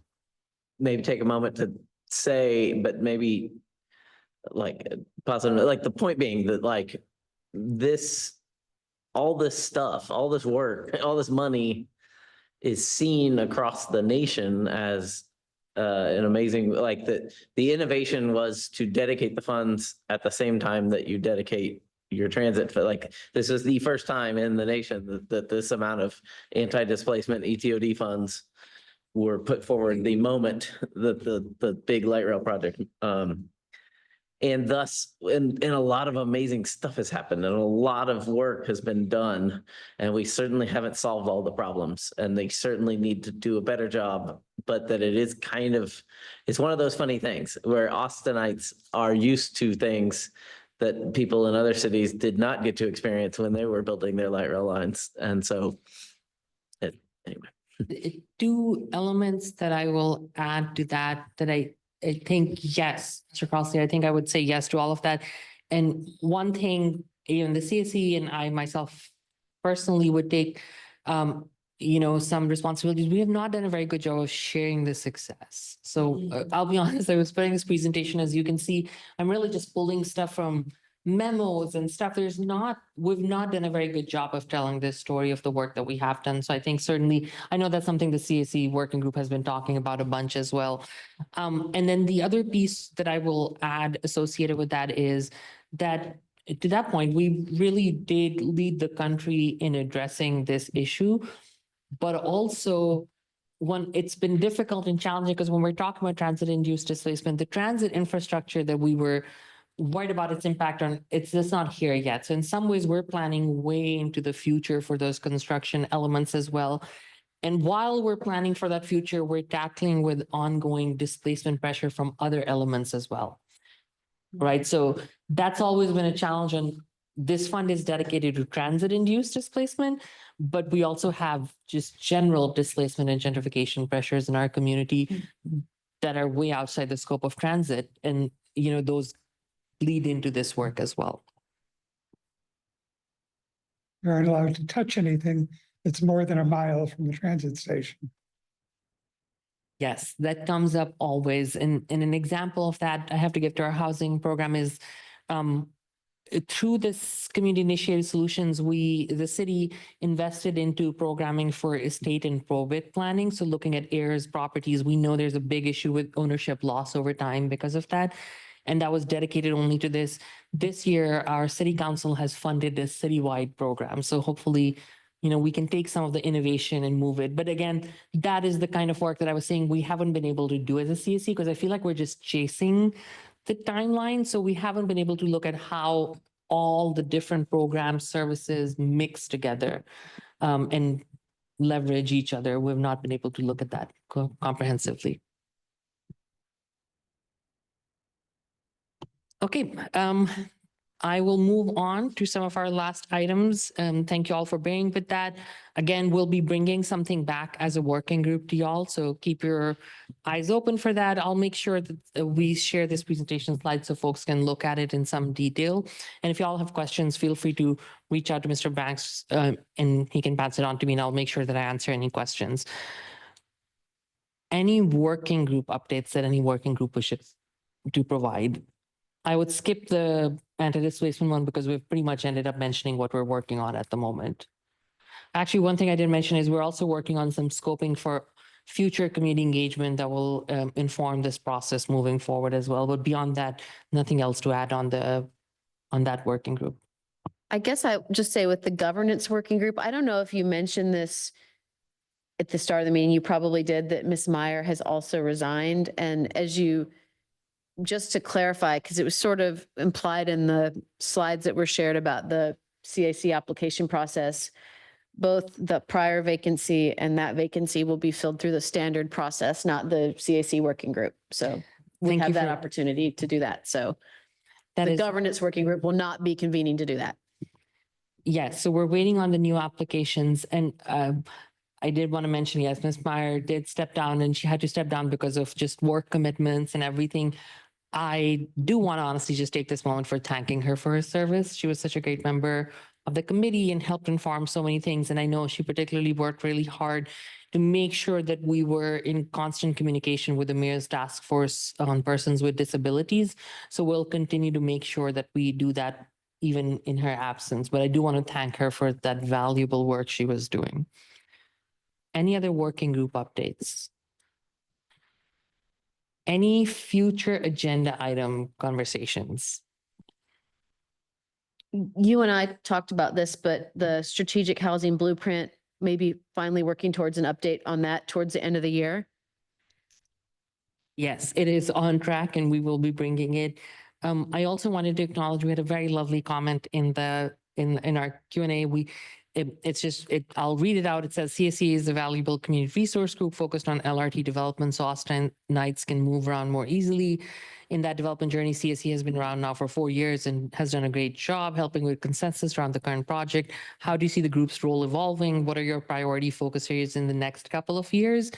maybe take a moment to say, but maybe like positive, like the point being that like all this stuff, all this work, all this money is seen across the nation as an amazing, like the innovation was to dedicate the funds at the same time that you dedicate your transit. For like, this is the first time in the nation that this amount of anti-displacement ETOD funds were put forward the moment that the big light rail project and thus, and a lot of amazing stuff has happened, and a lot of work has been done, and we certainly haven't solved all the problems, and they certainly need to do a better job. But that it is kind of, it's one of those funny things where Austinites are used to things that people in other cities did not get to experience when they were building their light rail lines. And so, anyway. Two elements that I will add to that I think, yes, Mr. Crossley, I think I would say yes to all of that. And one thing, even the CSE and I myself personally would take, some responsibilities. We have not done a very good job of sharing the success. So I'll be honest, I was putting this presentation, as you can see, I'm really just pulling stuff from memos and stuff. We've not done a very good job of telling this story of the work that we have done. So I think certainly, I know that's something the CAC working group has been talking about a bunch as well. And then the other piece that I will add associated with that is that to that point, we really did lead the country in addressing this issue, but also it's been difficult and challenging because when we're talking about transit-induced displacement, the transit infrastructure that we were worried about its impact on, it's just not here yet. So in some ways, we're planning way into the future for those construction elements as well. And while we're planning for that future, we're tackling with ongoing displacement pressure from other elements as well. Right. So that's always been a challenge. And this fund is dedicated to transit-induced displacement, but we also have just general displacement and gentrification pressures in our community that are way outside the scope of transit. And, those lead into this work as well. You aren't allowed to touch anything that's more than a mile from the transit station. Yes, that comes up always. And an example of that I have to give to our housing program is through this community initiated solutions, the city invested into programming for estate and probate planning. So looking at heirs, properties, we know there's a big issue with ownership loss over time because of that. And that was dedicated only to this. This year, our city council has funded a citywide program. So hopefully, we can take some of the innovation and move it. But again, that is the kind of work that I was saying we haven't been able to do as a CSC, because I feel like we're just chasing the timeline. So we haven't been able to look at how all the different programs, services mix together and leverage each other. We've not been able to look at that comprehensively. Okay, I will move on to some of our last items. Thank you all for bearing with that. Again, we'll be bringing something back as a working group to y'all, so keep your eyes open for that. I'll make sure that we share this presentation slide so folks can look at it in some detail. And if y'all have questions, feel free to reach out to Mr. Banks and he can pass it on to me and I'll make sure that I answer any questions. Any working group updates that any working group wishes to provide? I would skip the anti-displacement one because we've pretty much ended up mentioning what we're working on at the moment. Actually, one thing I did mention is we're also working on some scoping for future community engagement that will inform this process moving forward as well. But beyond that, nothing else to add on that working group. I guess I just say with the governance working group, I don't know if you mentioned this at the start of the meeting, you probably did, that Ms. Meyer has also resigned. And as you, just to clarify, because it was sort of implied in the slides that were shared about the CAC application process, both the prior vacancy and that vacancy will be filled through the standard process, not the CAC working group. So we Thank have you that for- opportunity to do that. So That the is, governance working group will not be convening to do that. yes, so we're waiting on the new applications and I did want to mention, yes, Ms. Meyer did step down and she had to step down because of just work commitments and everything. I do want to honestly just take this moment for thanking her for her service. She was such a great member of the committee and helped inform so many things. And I know she particularly worked really hard to make sure that we were in constant communication with the mayor's task force on persons with disabilities. So we'll continue to make sure that we do that even in her absence. But I do want to thank her for that valuable work she was doing. Any other working group updates? Any future agenda item conversations? You and I talked about this, but the strategic housing blueprint, maybe finally working towards an update on that towards the end of the year. Yes, it is on track and we will be bringing it. I also wanted to acknowledge, we had a very lovely comment in our Q&A. I'll read it out. It says CSE is a valuable community resource group focused on LRT development so Austinites can move around more easily. In that development journey, CSE has been around now for 4 years and has done a great job helping with consensus around the current project. How do you see the group's role evolving? What are your priority focus areas in the next couple of years?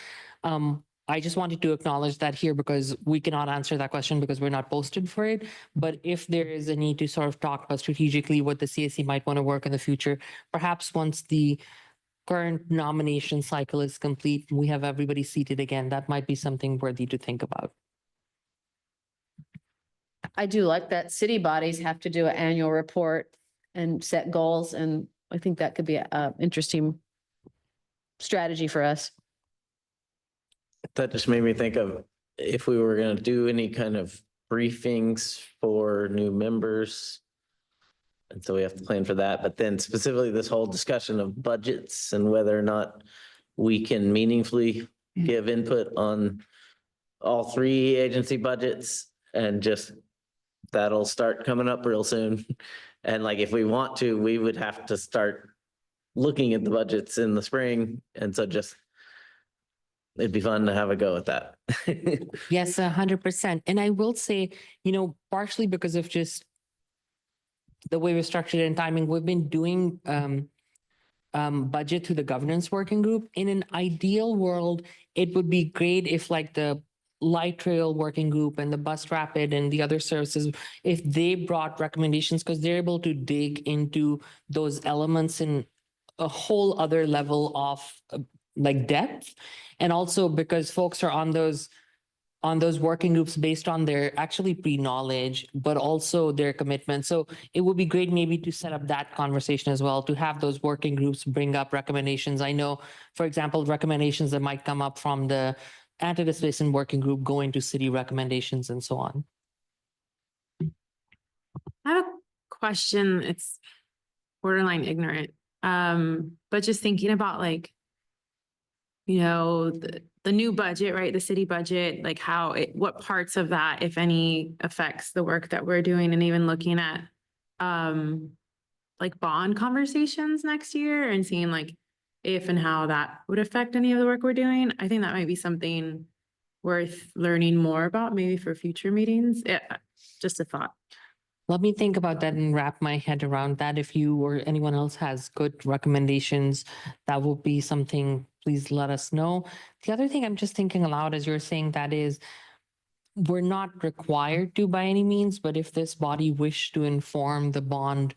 I just wanted to acknowledge that here because we cannot answer that question because we're not posted for it. But if there is a need to sort of talk about strategically what the CSE might want to work in the future, perhaps once the current nomination cycle is complete, we have everybody seated again. That might be something worthy to think about. I do like that city bodies have to do an annual report and set goals. And I think that could be an interesting strategy for us. That just made me think of if we were going to do any kind of briefings for new members. And so we have to plan for that. But then specifically this whole discussion of budgets and whether or not we can meaningfully give input on all 3 agency budgets, and just that'll start coming up real soon. And like, if we want to, we would have to start looking at the budgets in the spring. And so just, it'd be fun to have a go at that. Yes, 100%. And I will say, partially because of just the way we're structured and timing, we've been doing budget to the governance working group. In an ideal world, it would be great if like the light rail working group and the bus rapid and the other services, if they brought recommendations, because they're able to dig into those elements in a whole other level of like depth. And also because folks are on those working groups based on their actually pre-knowledge, but also their commitment. So it would be great maybe to set up that conversation as well, to have those working groups bring up recommendations. I know, for example, recommendations that might come up from the anti-displacement working group go into city recommendations and so on. I have a question. It's borderline ignorant. But just thinking about like, the new budget, right? The city budget, like what parts of that, if any, affects the work that we're doing, and even looking at like bond conversations next year and seeing like if and how that would affect any of the work we're doing. I think that might be something worth learning more about maybe for future meetings. Yeah, just a thought. Let me think about that and wrap my head around that. If you or anyone else has good recommendations, that will be something, please let us know. The other thing I'm just thinking aloud as you're saying that is, we're not required to by any means, but if this body wish to inform the bond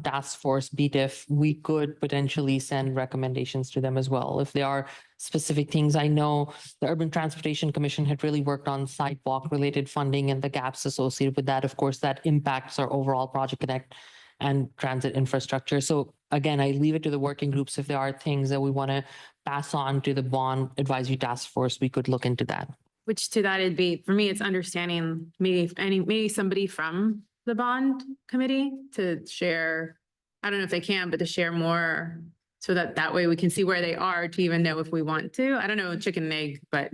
task force, BTIF, we could potentially send recommendations to them as well. If there are specific things, I know the Urban Transportation Commission had really worked on sidewalk related funding and the gaps associated with that. Of course, that impacts our overall Project Connect and transit infrastructure. So again, I leave it to the working groups. If there are things that we want to pass on to the bond advisory task force, we could look into that. Which to that it'd be, for me, it's understanding maybe somebody from the bond committee to share. I don't know if they can, but to share more so that way we can see where they are to even know if we want to. I don't know, chicken and egg, but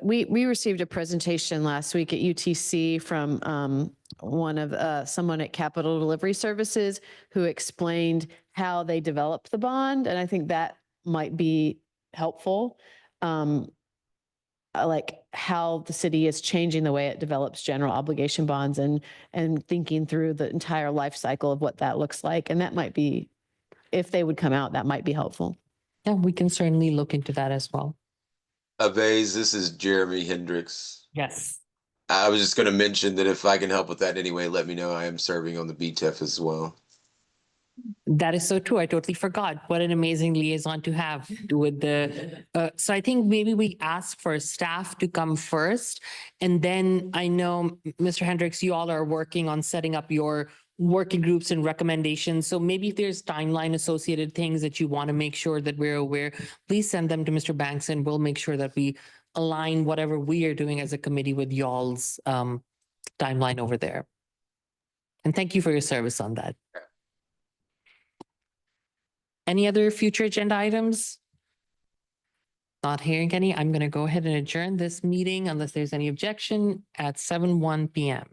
We received a presentation last week at UTC from someone at Capital Delivery Services who explained how they developed the bond. And I think that might be helpful. Like how the city is changing the way it develops general obligation bonds and thinking through the entire life cycle of what that looks like. And that might be, if they would come out, that might be helpful. Yeah, we can certainly look into that as well. Vase, this is Jeremy Hendricks. Yes. I was just going to mention that if I can help with that anyway, let me know. I am serving on the BTEF as well. That is so true. I totally forgot. What an amazing liaison to have with the, so I think maybe we ask for staff to come first. And then I know, Mr. Hendricks, you all are working on setting up your working groups and recommendations. So maybe if there's timeline associated things that you want to make sure that we're aware, please send them to Mr. Banks and we'll make sure that we align whatever we are doing as a committee with y'all's timeline over there. And thank you for your service on that. Any other future agenda items? Not hearing any, I'm going to go ahead and adjourn this meeting unless there's any objection at 7:01 p.m.